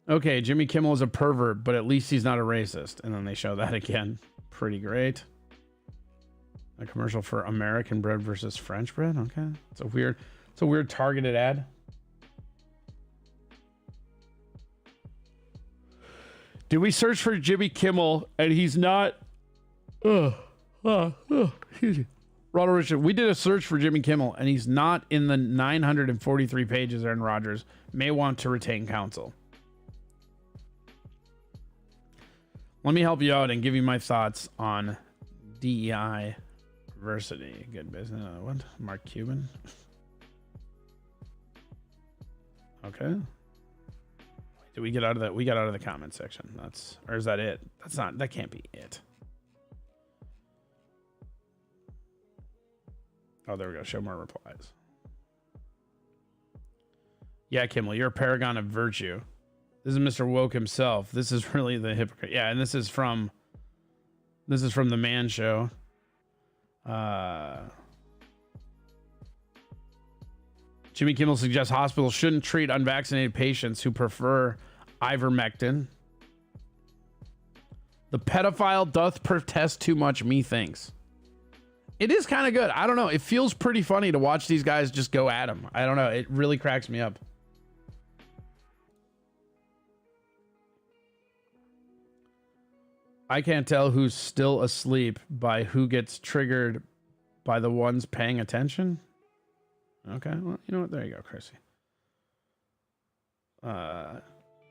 Okay, Jimmy Kimmel is a pervert, but at least he's not a racist. And then they show that again. Pretty great. A commercial for American bread versus French bread. Okay, it's a weird targeted ad. Did we search for Jimmy Kimmel and he's not? Excuse me. Ronald Richard, we did a search for Jimmy Kimmel and he's not in the 943 pages Aaron Rodgers may want to retain counsel. Let me help you out and give you my thoughts on DEI diversity. Good business. What? Mark Cuban. Okay. Did we get out of that? We got out of the comment section. Or is that it? That can't be it. Oh, there we go. Show more replies. Yeah, Kimmel, you're a paragon of virtue. This is Mr. Woke himself. This is really the hypocrite. Yeah, and this is from the Man Show. Jimmy Kimmel suggests hospitals shouldn't treat unvaccinated patients who prefer ivermectin. The pedophile doth protest too much, methinks. It is kind of good. I don't know. It feels pretty funny to watch these guys just go at him. I don't know. It really cracks me up. I can't tell who's still asleep by who gets triggered by the ones paying attention. Okay, well, you know what? There you go, Chrissy.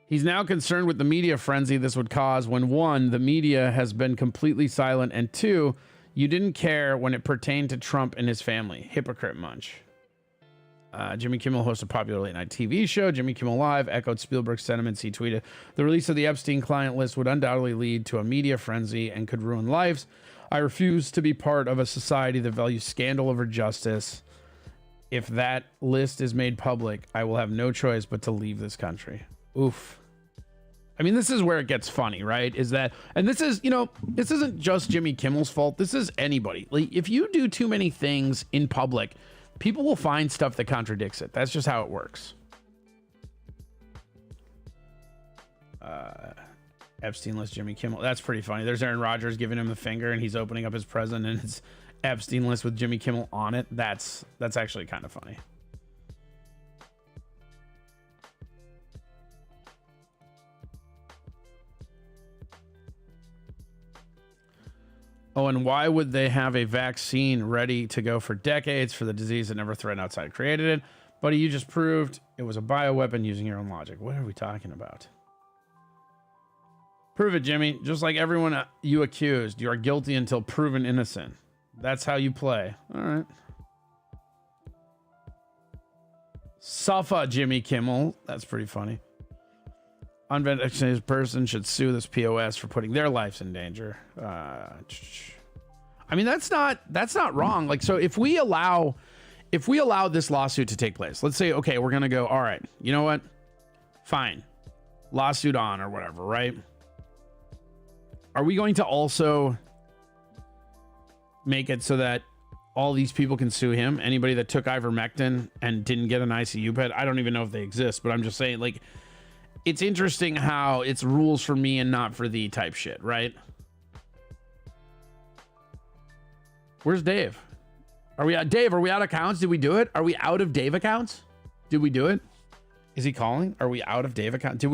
He's now concerned with the media frenzy this would cause when, one, the media has been completely silent, and two, you didn't care when it pertained to Trump and his family. Hypocrite munch. Jimmy Kimmel hosts a popular late-night TV show. Jimmy Kimmel Live echoed Spielberg's sentiments. He tweeted, the release of the Epstein client list would undoubtedly lead to a media frenzy and could ruin lives. I refuse to be part of a society that values scandal over justice. If that list is made public, I will have no choice but to leave this country. Oof. I mean, this is where it gets funny, right? Is that, and this is, you know, this isn't just Jimmy Kimmel's fault. This is anybody. Like, if you do too many things in public, people will find stuff that contradicts it. That's just how it works. Epstein list Jimmy Kimmel. That's pretty funny. There's Aaron Rodgers giving him the finger, and he's opening up his present, and it's Epstein list with Jimmy Kimmel on it. That's actually kind of funny. Oh, and why would they have a vaccine ready to go for decades for the disease that never threatened outside created it? Buddy, you just proved it was a bioweapon using your own logic. What are we talking about? Prove it, Jimmy. Just like everyone you accused, you are guilty until proven innocent. That's how you play. All right. Suffer, Jimmy Kimmel. That's pretty funny. Unvaccinated person should sue this POS for putting their lives in danger. I mean, that's not wrong. Like, so if we allow this lawsuit to take place, let's say, okay, we're gonna go, all right, you know what? Fine, lawsuit on or whatever, right? Are we going to also make it so that all these people can sue him? Anybody that took ivermectin and didn't get an ICU bed? I don't even know if they exist, but I'm just saying, like, it's interesting how it's rules for me and not for thee type shit, right? Where's Dave? Dave, are we out of accounts? Did we do it? Are we out of Dave accounts? Did we do it? Is he calling? Are we out of Dave account? Did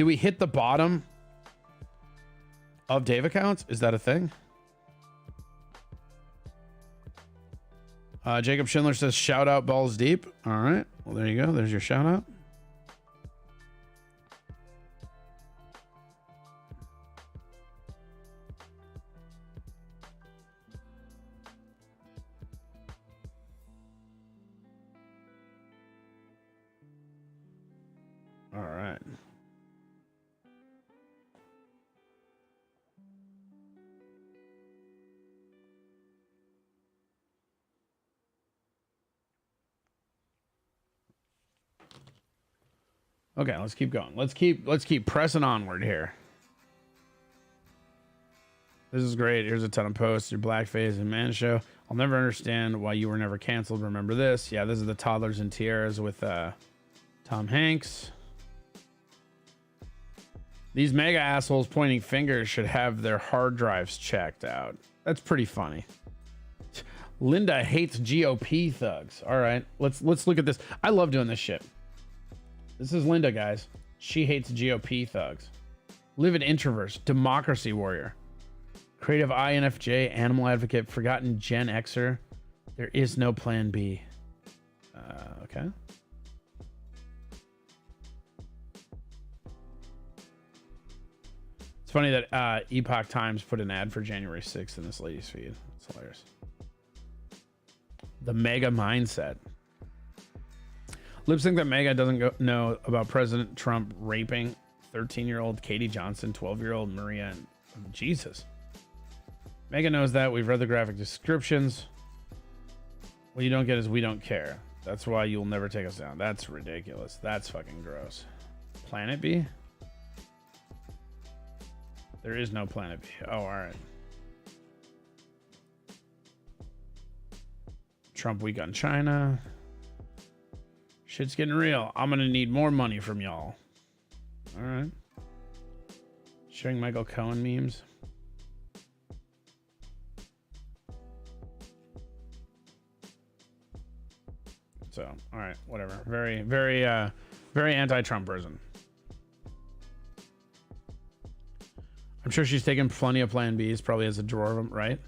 we hit the bottom of Dave accounts? Is that a thing? Jacob Schindler says, shout out balls deep. All right. Well, there you go. There's your shout out. All right. Okay, let's keep going. Let's keep pressing onward here. This is great. Here's a ton of posts. Your blackface and man show. I'll never understand why you were never canceled. Remember this? Yeah, this is the Toddlers and Tiaras with Tom Hanks. These mega assholes pointing fingers should have their hard drives checked out. That's pretty funny. Linda hates GOP thugs. All right, let's look at this. I love doing this shit. This is Linda, guys. She hates GOP thugs. Livid introverts, democracy warrior, creative INFJ, animal advocate, forgotten Gen Xer. There is no plan B. Okay. It's funny that Epoch Times put an ad for January 6th in this lady's feed. It's hilarious. The mega mindset. Lip sync that Mega doesn't know about President Trump raping 13-year-old Katie Johnson, 12-year-old Maria, and Jesus. Mega knows that. We've read the graphic descriptions. What you don't get is we don't care. That's why you'll never take us down. That's ridiculous. That's fucking gross. Planet B? There is no Planet B. Oh, all right. Trump week on China. Shit's getting real. I'm gonna need more money from y'all. All right. Sharing Michael Cohen memes. So, all right, whatever. Very, very, very anti-Trump person. I'm sure she's taken plenty of Plan Bs. Probably has a drawer of them, right?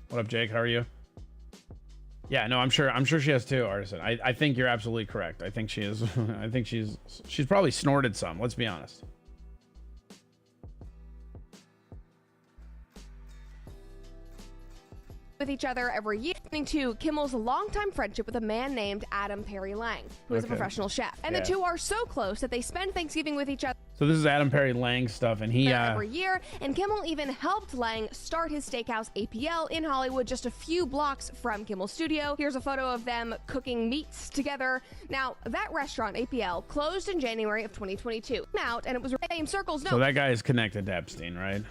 What up, Jake? How are you? Yeah, no, I'm sure she has too, Artisan. I think you're absolutely correct. I think she is. I think she's probably snorted some. Let's be honest. With each other every year, to Kimmel's longtime friendship with a man named Adam Perry Lang, who is a professional chef. And the two are so close that they spend Thanksgiving with each other. So this is Adam Perry Lang stuff, and he every year, and Kimmel even helped Lang start his steakhouse APL in Hollywood, just a few blocks from Kimmel's studio. Here's a photo of them cooking meats together. Now, that restaurant, APL, closed in January of 2022. Out, and it was in circles. No. So that guy is connected to Epstein, right?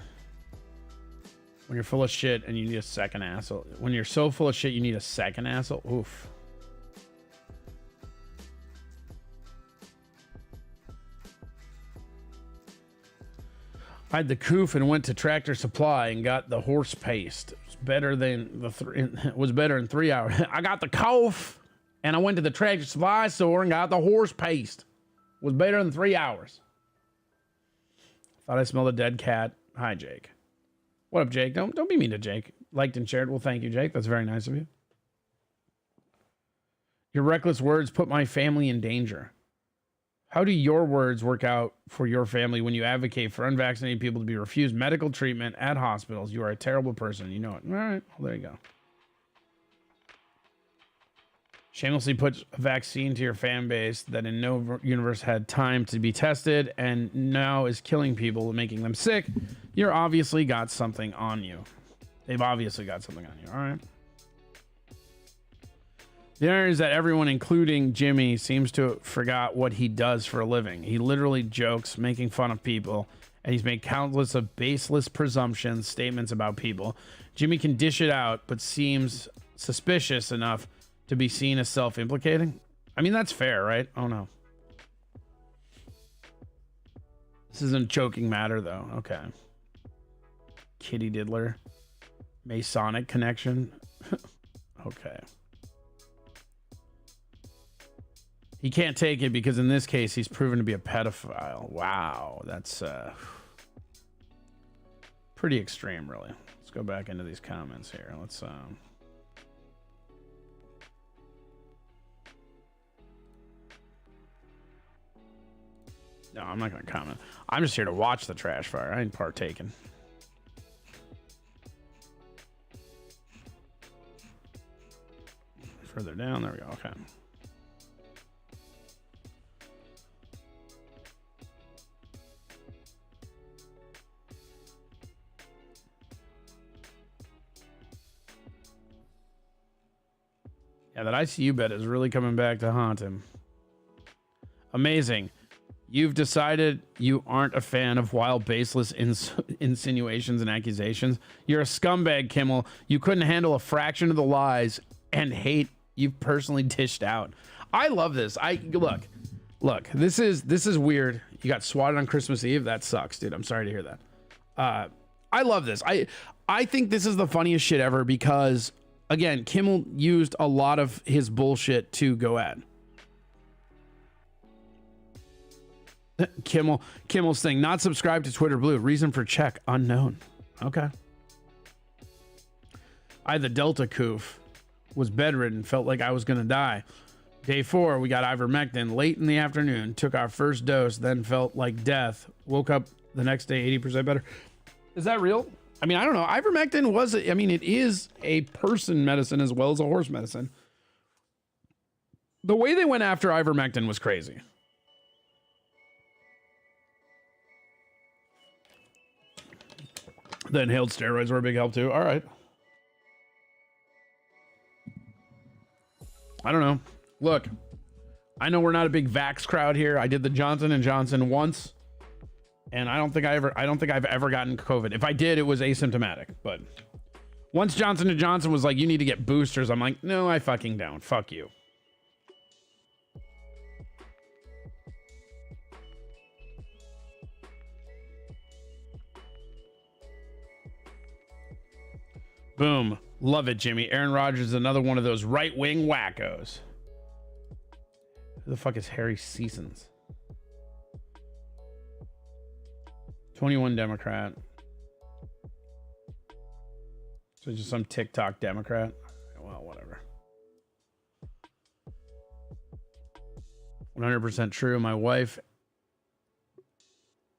When you're full of shit and you need a second asshole. When you're so full of shit you need a second asshole. Oof. I had the coof and went to Tractor Supply and got the horse paste. It was better than it was better in 3 hours. I got the cough and I went to the Tractor Supply store and got the horse paste. It was better than 3 hours. Thought I smelled a dead cat. Hi, Jake. What up, Jake? Don't be mean to Jake. Liked and shared. Well, thank you, Jake. That's very nice of you. Your reckless words put my family in danger. How do your words work out for your family when you advocate for unvaccinated people to be refused medical treatment at hospitals? You are a terrible person. You know it. All right. Well, there you go. Shamelessly put a vaccine to your fan base that in no universe had time to be tested and now is killing people and making them sick. You're obviously got something on you. They've obviously got something on you. All right. The irony is that everyone, including Jimmy, seems to have forgot what he does for a living. He literally jokes, making fun of people, and he's made countless of baseless presumptions, statements about people. Jimmy can dish it out, but seems suspicious enough to be seen as self-implicating. I mean, that's fair, right? Oh, no. This isn't a joking matter, though. Okay. Kitty Diddler. Masonic connection. Okay. He can't take it because in this case, he's proven to be a pedophile. Wow. That's pretty extreme, really. Let's go back into these comments here. Let's... No, I'm not going to comment. I'm just here to watch the trash fire. I ain't partaking. Further down. There we go. Okay. Yeah, that ICU bed is really coming back to haunt him. Amazing. You've decided you aren't a fan of wild, baseless insinuations and accusations. You're a scumbag, Kimmel. You couldn't handle a fraction of the lies and hate you've personally dished out. I love this. Look. This is weird. You got swatted on Christmas Eve. That sucks, dude. I'm sorry to hear that. I love this. I think this is the funniest shit ever because, again, Kimmel used a lot of his bullshit to go at. Kimmel's thing, not subscribed to Twitter Blue. Reason for check, unknown. Okay. I had the Delta coof, was bedridden, felt like I was going to die. Day 4, we got ivermectin late in the afternoon, took our first dose, then felt like death. Woke up the next day 80% better. Is that real? I mean, I don't know. Ivermectin was, I mean, it is a person medicine as well as a horse medicine. The way they went after ivermectin was crazy. The inhaled steroids were a big help too. All right. I don't know. Look, I know we're not a big vax crowd here. I did the Johnson & Johnson once, and I don't think I've ever gotten COVID. If I did, it was asymptomatic. But once Johnson & Johnson was like, you need to get boosters, I'm like, no, I fucking don't. Fuck you. Boom. Love it, Jimmy. Aaron Rodgers is another one of those right-wing wackos. Who the fuck is Harry Seasons? 21 Democrat. So just some TikTok Democrat. Well, whatever. 100% true. My wife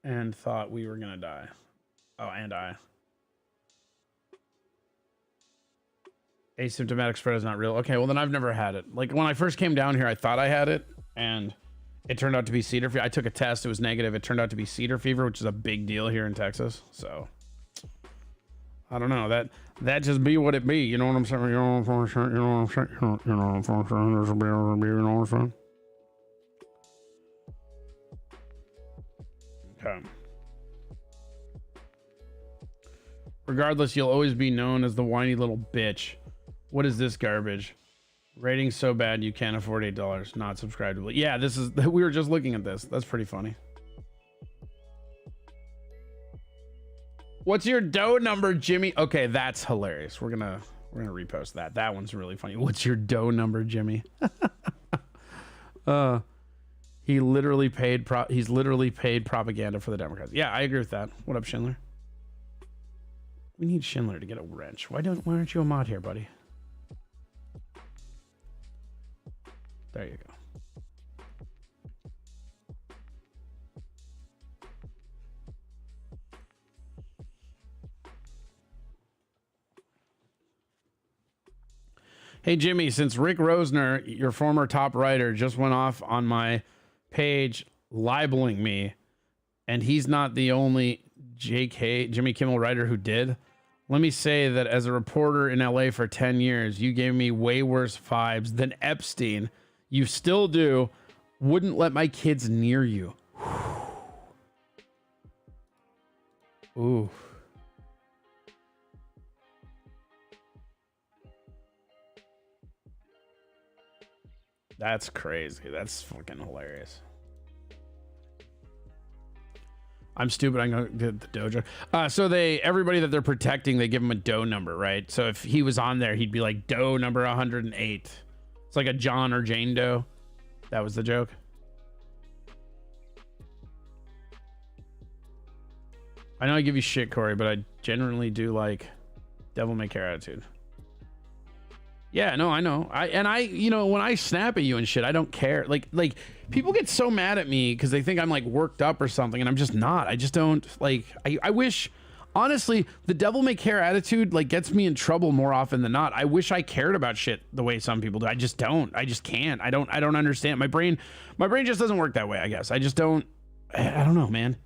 and thought we were going to die. Oh, and I. Asymptomatic spread is not real. Okay, well then I've never had it. Like when I first came down here, I thought I had it, and It turned out to be cedar fever. I took a test. It was negative. It turned out to be cedar fever, which is a big deal here in Texas. So I don't know. That just be what it be. You know what I'm saying? You know what I'm saying? You know what I'm saying? You know what I'm saying? There's a be, you know what I'm saying? Okay. Regardless, you'll always be known as the whiny little bitch. What is this garbage? Rating so bad you can't afford $8. Not subscribable. Yeah, this is. We were just looking at this. That's pretty funny. What's your dough number, Jimmy? Okay, that's hilarious. We're gonna repost that. That one's really funny. What's your dough number, Jimmy? He's literally paid propaganda for the Democrats. Yeah, I agree with that. What up, Schindler? We need Schindler to get a wrench. Why aren't you a mod here, buddy? There you go. Hey, Jimmy, since Rick Rosner, your former top writer, just went off on my page libeling me, and he's not the only Jimmy Kimmel writer who did, let me say that as a reporter in LA for 10 years, you gave me way worse vibes than Epstein. You still do. Wouldn't let my kids near you. Ooh. That's crazy. That's fucking hilarious. I'm stupid. I'm gonna do the dojo. So everybody that they're protecting, they give him a dough number, right? So if he was on there, he'd be like dough number 108. It's like a John or Jane Doe. That was the joke. I know I give you shit, Corey, but I generally do like devil may care attitude. Yeah, no, I know. You know, when I snap at you and shit, I don't care. Like people get so mad at me because they think I'm like worked up or something, and I'm just not. I just don't like. I wish, honestly, the devil may care attitude like gets me in trouble more often than not. I wish I cared about shit the way some people do. I just don't. I just can't. I don't understand. My brain just doesn't work that way. I guess I just don't. I don't know, man.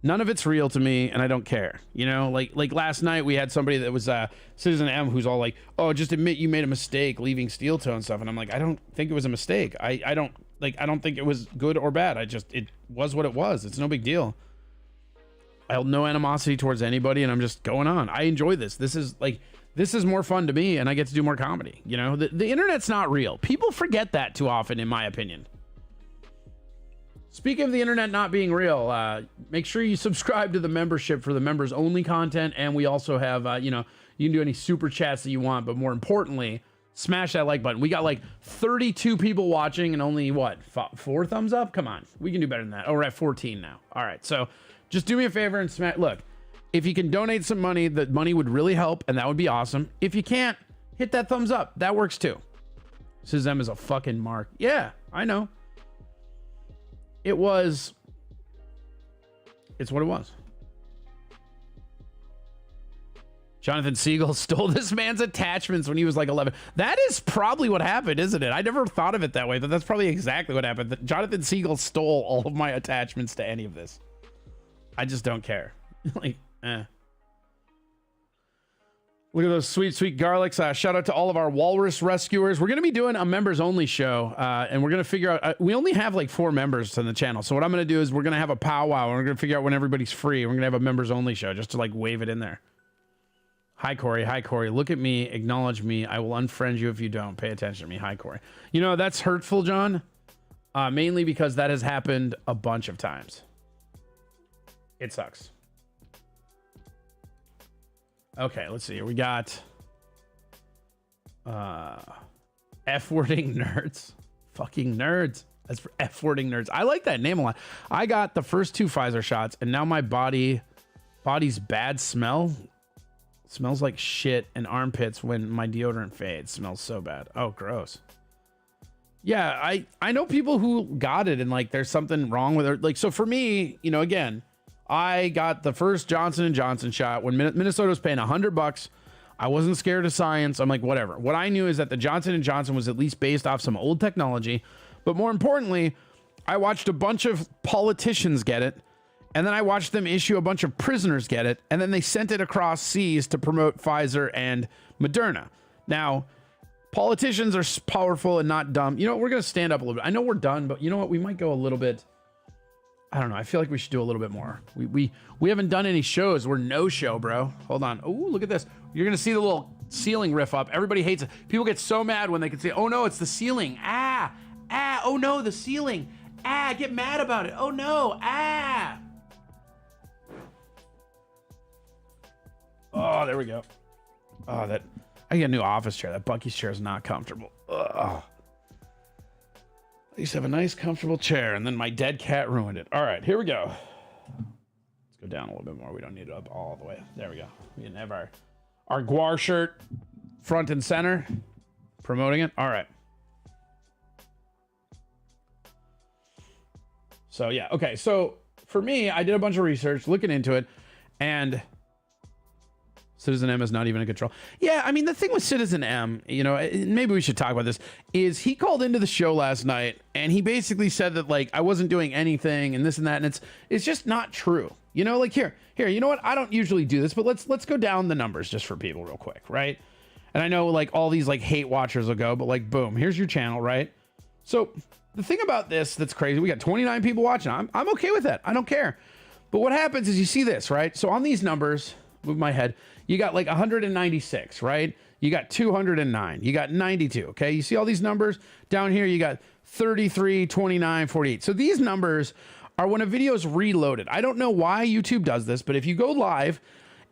None of it's real to me, and I don't care. You know, like last night we had somebody that was Citizen M who's all like, "Oh, just admit you made a mistake leaving Steel Toe and stuff," and I'm like, I don't think it was a mistake. I don't think it was good or bad. It was what it was. It's no big deal. I have no animosity towards anybody, and I'm just going on. I enjoy this. This is more fun to me, and I get to do more comedy. You know, the internet's not real. People forget that too often, in my opinion. Speaking of the internet not being real, make sure you subscribe to the membership for the members only content. And we also have, you can do any super chats that you want. But more importantly, smash that like button. We got like 32 people watching and only 4 thumbs up? Come on. We can do better than that. Oh, we're at 14 now. All right. So just do me a favor and smash. Look, if you can donate some money, the money would really help. And that would be awesome. If you can't, hit that thumbs up. That works too. Sism is a fucking mark. Yeah, I know. It's what it was. Jonathan Siegel stole this man's attachments when he was like 11. That is probably what happened, isn't it? I never thought of it that way, but that's probably exactly what happened. Jonathan Siegel stole all of my attachments to any of this. I just don't care. Look at those sweet, sweet garlics. Shout out to all of our walrus rescuers. We're going to be doing a members only show, and we're going to figure out, we only have like 4 members on the channel. So what I'm going to do is we're going to have a powwow, and we're going to figure out when everybody's free. We're going to have a members only show just to like wave it in there. Hi, Corey. Hi, Corey. Look at me. Acknowledge me. I will unfriend you if you don't. Pay attention to me. Hi, Corey. You know, that's hurtful, John. Mainly because that has happened a bunch of times. It sucks. Okay, let's see. We got F-wording nerds. Fucking nerds. That's for F-wording nerds. I like that name a lot. I got the first 2 Pfizer shots, and now my body's bad smell smells like shit and armpits when my deodorant fades. Smells so bad. Oh, gross. Yeah, I know people who got it and like there's something wrong with it. Like, so for me, you know, again, I got the first Johnson & Johnson shot when Minnesota was paying $100. I wasn't scared of science. I'm like, whatever. What I knew is that the Johnson & Johnson was at least based off some old technology. But more importantly, I watched a bunch of politicians get it, and then I watched them issue a bunch of prisoners get it, and then they sent it across seas to promote Pfizer and Moderna. Now, politicians are powerful and not dumb. You know what? We're going to stand up a little bit. I know we're done, but you know what? We might go a little bit. I don't know. I feel like we should do a little bit more. We haven't done any shows. We're no show, bro. Hold on. Oh, look at this. You're going to see the little ceiling riff up. Everybody hates it. People get so mad when they can say, oh no, it's the ceiling. Oh no, the ceiling. Get mad about it. Oh no, Oh, there we go. Oh, I get a new office chair. That Bucky's chair is not comfortable. Ugh. I used to have a nice, comfortable chair, and then my dead cat ruined it. All right, here we go. Let's go down a little bit more. We don't need it up all the way. There we go. We can have our Guar shirt front and center, promoting it. All right. So, yeah. Okay, so for me, I did a bunch of research looking into it, and Citizen M is not even in control. Yeah, I mean, the thing with Citizen M, you know, maybe we should talk about this, is he called into the show last night, and he basically said that, like, I wasn't doing anything, and this and that, and it's just not true. You know, like, here, you know what? I don't usually do this, but let's go down the numbers just for people real quick, right? And I know, like, all these, like, hate watchers will go, but, like, boom, here's your channel, right? So, the thing about this that's crazy, we got 29 people watching. I'm okay with that. I don't care. But what happens is you see this, right? So, on these numbers, move my head, you got like 196, right? You got 209, you got 92, okay? You see all these numbers? Down here, you got 33, 29, 48. So these numbers are when a video is reloaded. I don't know why YouTube does this, but if you go live,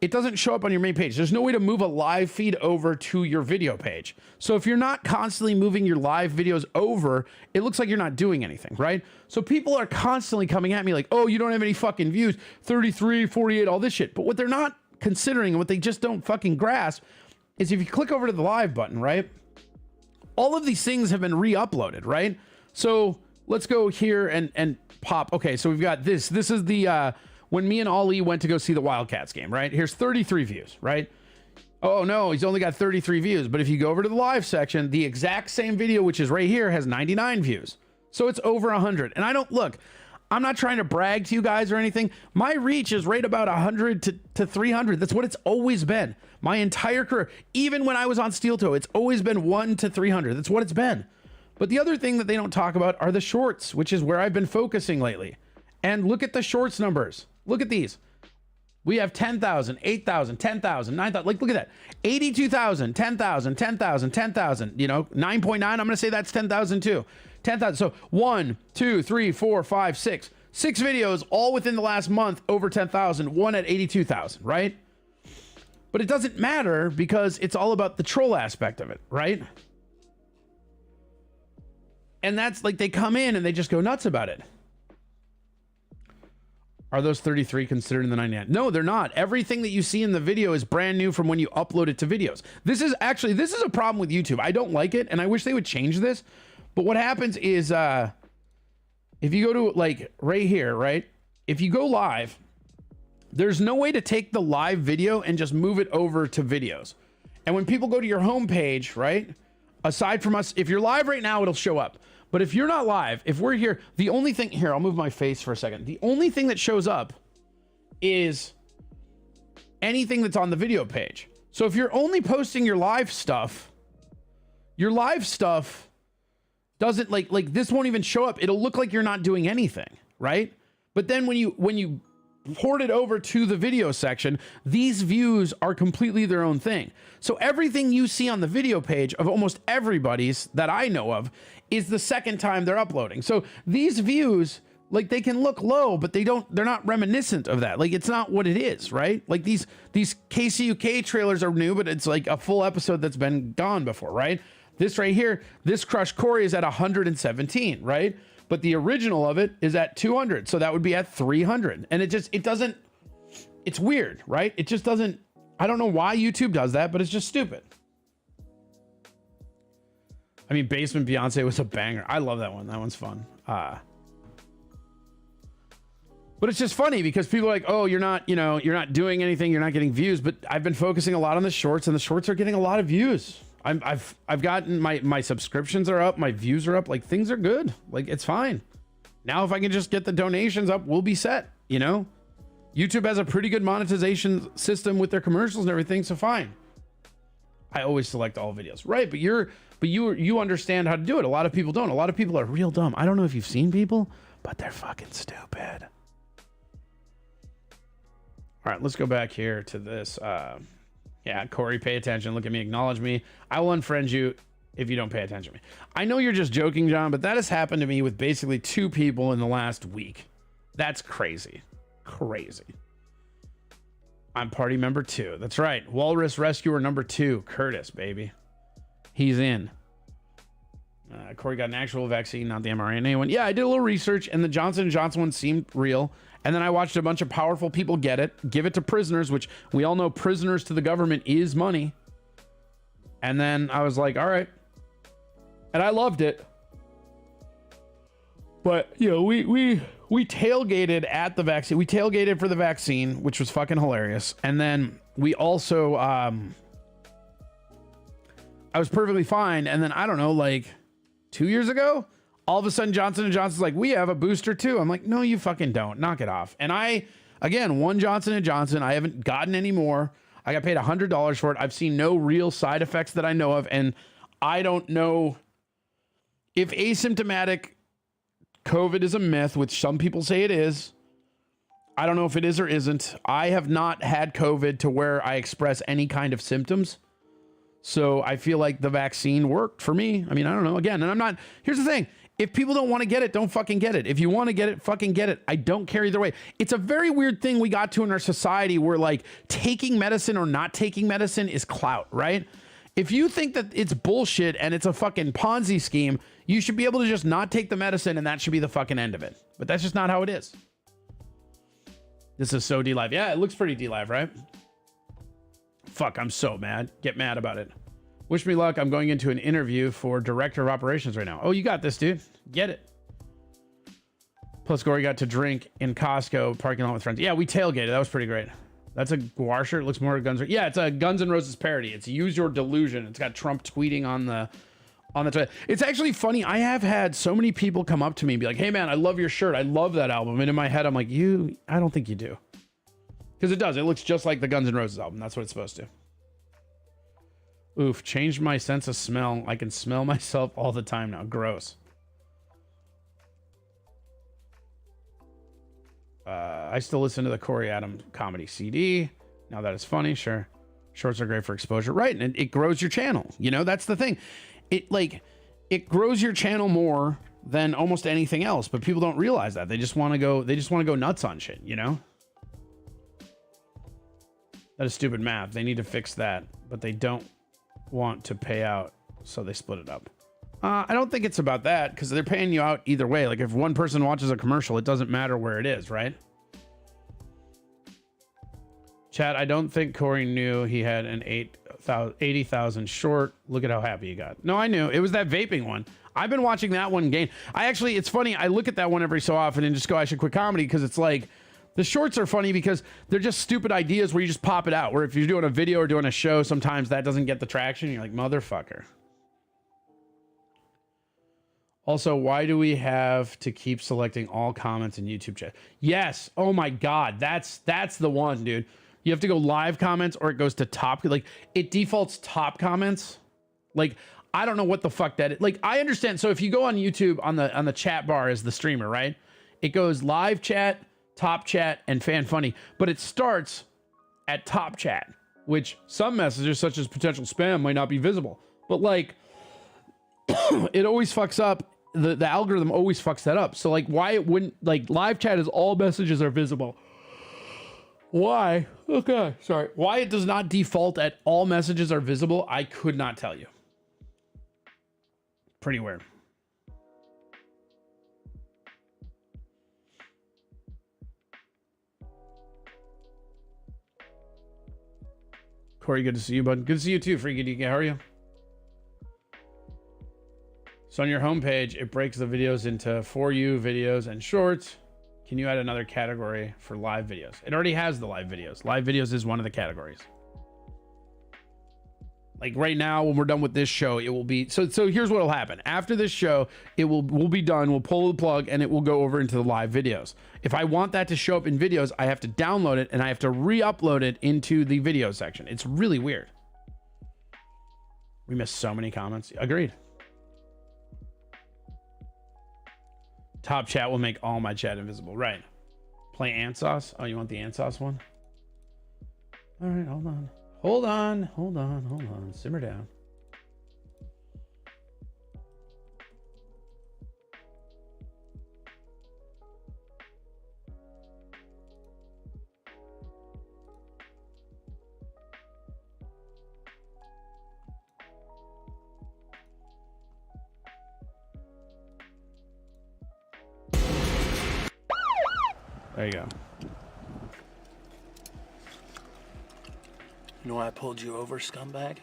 it doesn't show up on your main page. There's no way to move a live feed over to your video page. So if you're not constantly moving your live videos over, it looks like you're not doing anything, right? So people are constantly coming at me like, oh, you don't have any fucking views, 33, 48, all this shit. But what they're not considering and what they just don't fucking grasp is if you click over to the live button, right? All of these things have been re-uploaded, right? So let's go here and pop. Okay, so we've got this. This is the when me and Ali went to go see the Wildcats game, right? Here's 33 views, right? Oh no, he's only got 33 views. But if you go over to the live section, the exact same video, which is right here, has 99 views. So it's over 100. And I don't look. I'm not trying to brag to you guys or anything. My reach is right about 100 to 300. That's what it's always been. My entire career, even when I was on Steel Toe, it's always been 1 to 300. That's what it's been. But the other thing that they don't talk about are the shorts, which is where I've been focusing lately. And look at the shorts numbers. Look at these. We have 10,000, 8,000, 10,000, 9,000. Like, look at that. 82,000, 10,000, 10,000, 10,000. You know, 9.9. I'm going to say that's 10,000 too. 10,000. So 1, 2, 3, 4, 5, 6. 6 videos all within the last month over 10,000. One at 82,000, right? But it doesn't matter because it's all about the troll aspect of it, right? And that's like they come in and they just go nuts about it. Are those 33 considered in the 99? No, they're not. Everything that you see in the video is brand new from when you upload it to videos. This is a problem with YouTube. I don't like it, and I wish they would change this. But what happens is, if you go to like right here, right? If you go live, there's no way to take the live video and just move it over to videos. And when people go to your homepage, right? Aside from us, if you're live right now, it'll show up. But if you're not live, if we're here, the only thing here, I'll move my face for a second. The only thing that shows up is anything that's on the video page. So if you're only posting your live stuff doesn't like this won't even show up. It'll look like you're not doing anything, right? But then when you port it over to the video section, these views are completely their own thing. So everything you see on the video page of almost everybody's that I know of is the second time they're uploading. So these views, like they can look low, but they're not reminiscent of that. Like it's not what it is, right? Like these KCUK trailers are new, but it's like a full episode that's been gone before, right? This right here, this Crush Corey is at 117, right? But the original of it is at 200. So that would be at 300. And it's weird, right? It just doesn't, I don't know why YouTube does that, but it's just stupid. I mean, Basement Beyonce was a banger. I love that one. That one's fun. But it's just funny because people are like, oh, you're not doing anything. You're not getting views. But I've been focusing a lot on the shorts, and the shorts are getting a lot of views. I've gotten my subscriptions are up. My views are up. Like things are good. Like it's fine. Now, if I can just get the donations up, we'll be set, you know? YouTube has a pretty good monetization system with their commercials and everything, so fine. I always select all videos. Right, but you understand how to do it. A lot of people don't. A lot of people are real dumb. I don't know if you've seen people, but they're fucking stupid. All right, let's go back here to this. Yeah, Corey, pay attention. Look at me, acknowledge me. I will unfriend you if you don't pay attention to me. I know you're just joking, John, but that has happened to me with basically 2 people in the last week. That's crazy. Crazy. I'm party member 2. That's right. Walrus Rescuer number 2. Curtis, baby. He's in. Corey got an actual vaccine, not the mRNA one. Yeah, I did a little research, and the Johnson & Johnson one seemed real. And then I watched a bunch of powerful people get it, give it to prisoners, which we all know prisoners to the government is money. And then I was like, all right. And I loved it. But, you know, we tailgated at the vaccine. We tailgated for the vaccine, which was fucking hilarious. And then we also, I was perfectly fine. And then, I don't know, like 2 years ago, all of a sudden Johnson & Johnson's like, we have a booster too. I'm like, no, you fucking don't. Knock it off. And I, again, one Johnson & Johnson. I haven't gotten any more. I got paid $100 for it. I've seen no real side effects that I know of. And I don't know if asymptomatic COVID is a myth, which some people say it is. I don't know if it is or isn't. I have not had COVID to where I express any kind of symptoms. So I feel like the vaccine worked for me. I mean, I don't know. Again, and I'm not, here's the thing. If people don't want to get it, don't fucking get it. If you want to get it, fucking get it. I don't care either way. It's a very weird thing we got to in our society where like taking medicine or not taking medicine is clout, right? If you think that it's bullshit and it's a fucking Ponzi scheme, you should be able to just not take the medicine and that should be the fucking end of it. But that's just not how it is. This is so D-Live. Yeah, it looks pretty D-Live, right? Fuck, I'm so mad. Get mad about it. Wish me luck. I'm going into an interview for Director of Operations right now. Oh, you got this, dude. Get it. Plus, Gory got to drink in Costco parking lot with friends. Yeah, we tailgated. That was pretty great. That's a Guar shirt. It looks more Guns. Yeah, it's a Guns N' Roses parody. It's Use Your Delusion. It's got Trump tweeting on the It's actually funny. I have had so many people come up to me and be like, hey man, I love your shirt. I love that album. And in my head, I'm like, I don't think you do. Because it does. It looks just like the Guns N' Roses album. That's what it's supposed to. Oof, changed my sense of smell. I can smell myself all the time now. Gross. I still listen to the Corey Adam comedy CD. Now that is funny, sure. Shorts are great for exposure. Right, and it grows your channel. You know, that's the thing. It grows your channel more than almost anything else, but people don't realize that. They just want to go nuts on shit, you know? That is stupid math. They need to fix that, but they don't want to pay out, so they split it up. I don't think it's about that, because they're paying you out either way. Like if one person watches a commercial, it doesn't matter where it is, right? Chat, I don't think Corey knew he had an 80,000 short. Look at how happy he got. No, I knew. It was that vaping one. I've been watching that one gain. It's funny. I look at that one every so often and just go, I should quit comedy, because it's like, the shorts are funny because they're just stupid ideas where you just pop it out. Where if you're doing a video or doing a show, sometimes that doesn't get the traction. You're like, motherfucker. Also, why do we have to keep selecting all comments in YouTube chat? Yes. Oh my God. That's the one, dude. You have to go live comments or it goes to top. Like it defaults top comments. Like, I don't know what the fuck that is. Like, I understand. So if you go on YouTube on the chat bar as the streamer, right? It goes live chat, top chat, and fan funny, but it starts at top chat, which some messages such as potential spam might not be visible, but like it always fucks up. The algorithm always fucks that up. So like why it wouldn't, like live chat is all messages are visible. Why? Okay, sorry. Why it does not default at all messages are visible, I could not tell you. Pretty weird. Corey, good to see you, bud. Good to see you too, Freaky DK. How are you? So on your homepage, it breaks the videos into For You videos and shorts. Can you add another category for live videos? It already has the live videos. Live videos is one of the categories. Like right now, when we're done with this show, it will be so here's what will happen. After this show, we'll be done. We'll pull the plug and it will go over into the live videos. If I want that to show up in videos, I have to download it and I have to re-upload it into the video section. It's really weird. We missed so many comments. Agreed. Top chat will make all my chat invisible. Right. Play ant sauce. Oh, you want the ant sauce one? All right, hold on. Hold on. Simmer down. There you go. You know why I pulled you over, scumbag?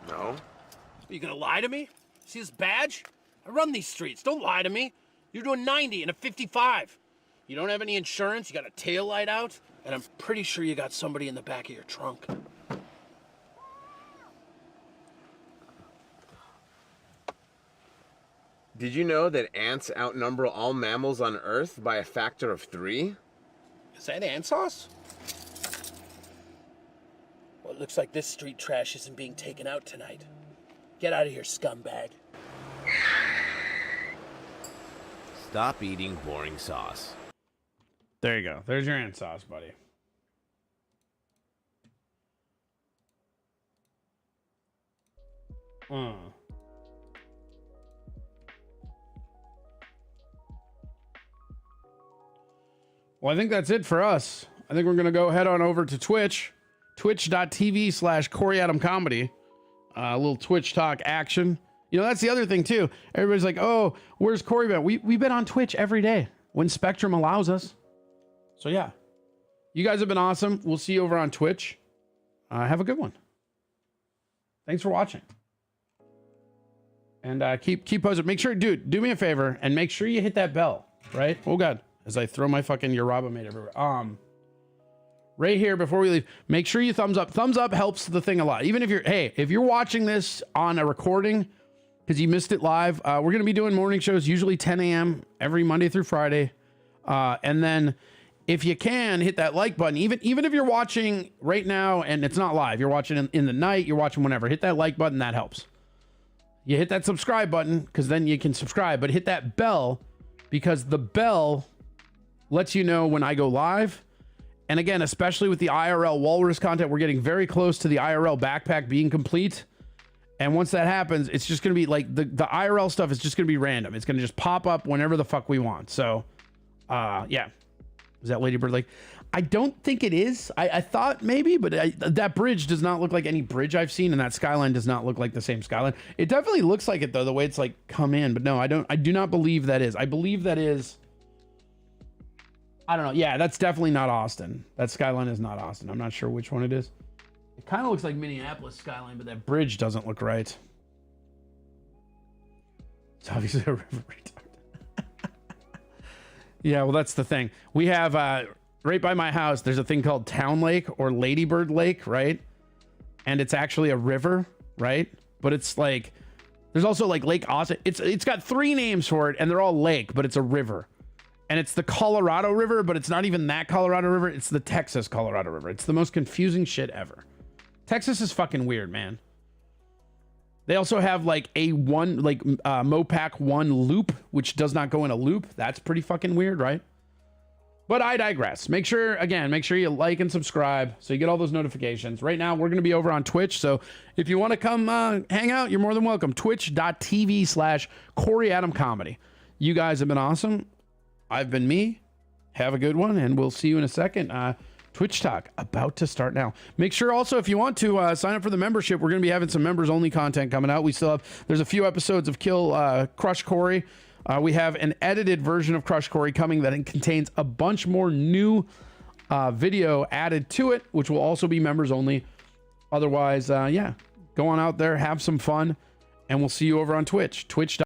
No. Are you gonna lie to me? See this badge? I run these streets. Don't lie to me. You're doing 90 and a 55. You don't have any insurance, you got a tail light out, and I'm pretty sure you got somebody in the back of your trunk. Did you know that ants outnumber all mammals on Earth by a factor of 3? Is that ant sauce? Well, it looks like this street trash isn't being taken out tonight. Get out of here, scumbag. Stop eating boring sauce. There you go. There's your ant sauce, buddy. Well, I think that's it for us. I think we're going to go head on over to Twitch. Twitch.tv/Corey Adam Comedy. A little Twitch talk action. You know, that's the other thing, too. Everybody's like, oh, where's Corey been? We've been on Twitch every day when Spectrum allows us. So, yeah. You guys have been awesome. We'll see you over on Twitch. Have a good one. Thanks for watching. And keep posting. Make sure, dude, do me a favor and make sure you hit that bell, right? Oh, God. As I throw my fucking Yoraba mate everywhere. Right here before we leave, make sure you thumbs up. Thumbs up helps the thing a lot. Even if you're watching this on a recording because you missed it live, we're going to be doing morning shows, usually 10 a.m. every Monday through Friday. And then if you can, hit that like button. Even if you're watching right now and it's not live, you're watching in the night, you're watching whenever, hit that like button. That helps. You hit that subscribe button because then you can subscribe, but hit that bell because the bell lets you know when I go live. And again, especially with the IRL Walrus content, we're getting very close to the IRL backpack being complete. And once that happens, it's just going to be like the IRL stuff is just going to be random. It's going to just pop up whenever the fuck we want. So, yeah. Is that Ladybird Lake? I don't think it is. I thought maybe, but that bridge does not look like any bridge I've seen. And that skyline does not look like the same skyline. It definitely looks like it, though, the way it's like come in. But no, I do not believe that is. I believe that is... I don't know. Yeah, that's definitely not Austin. That skyline is not Austin. I'm not sure which one it is. It kind of looks like Minneapolis skyline, but that bridge doesn't look right. It's obviously a river retard. Yeah, well, that's the thing. We have, right by my house, there's a thing called Town Lake or Ladybird Lake, right? And it's actually a river, right? But it's like, there's also like Lake Austin. It's got 3 names for it, and they're all lake, but it's a river. And it's the Colorado River, but it's not even that Colorado River. It's the Texas Colorado River. It's the most confusing shit ever. Texas is fucking weird, man. They also have like Mopac 1 loop, which does not go in a loop. That's pretty fucking weird, right? But I digress. Make sure you like and subscribe so you get all those notifications. Right now, we're going to be over on Twitch. So if you want to come hang out, you're more than welcome. Twitch.tv/Corey Adam Comedy. You guys have been awesome. I've been me. Have a good one, and we'll see you in a second. Twitch Talk about to start now. Make sure also, if you want to sign up for the membership, we're going to be having some members only content coming out. There's a few episodes of Crush Corey. We have an edited version of Crush Corey coming that contains a bunch more new video added to it, which will also be members only. Otherwise, yeah, go on out there, have some fun, and we'll see you over on Twitch. Twitch.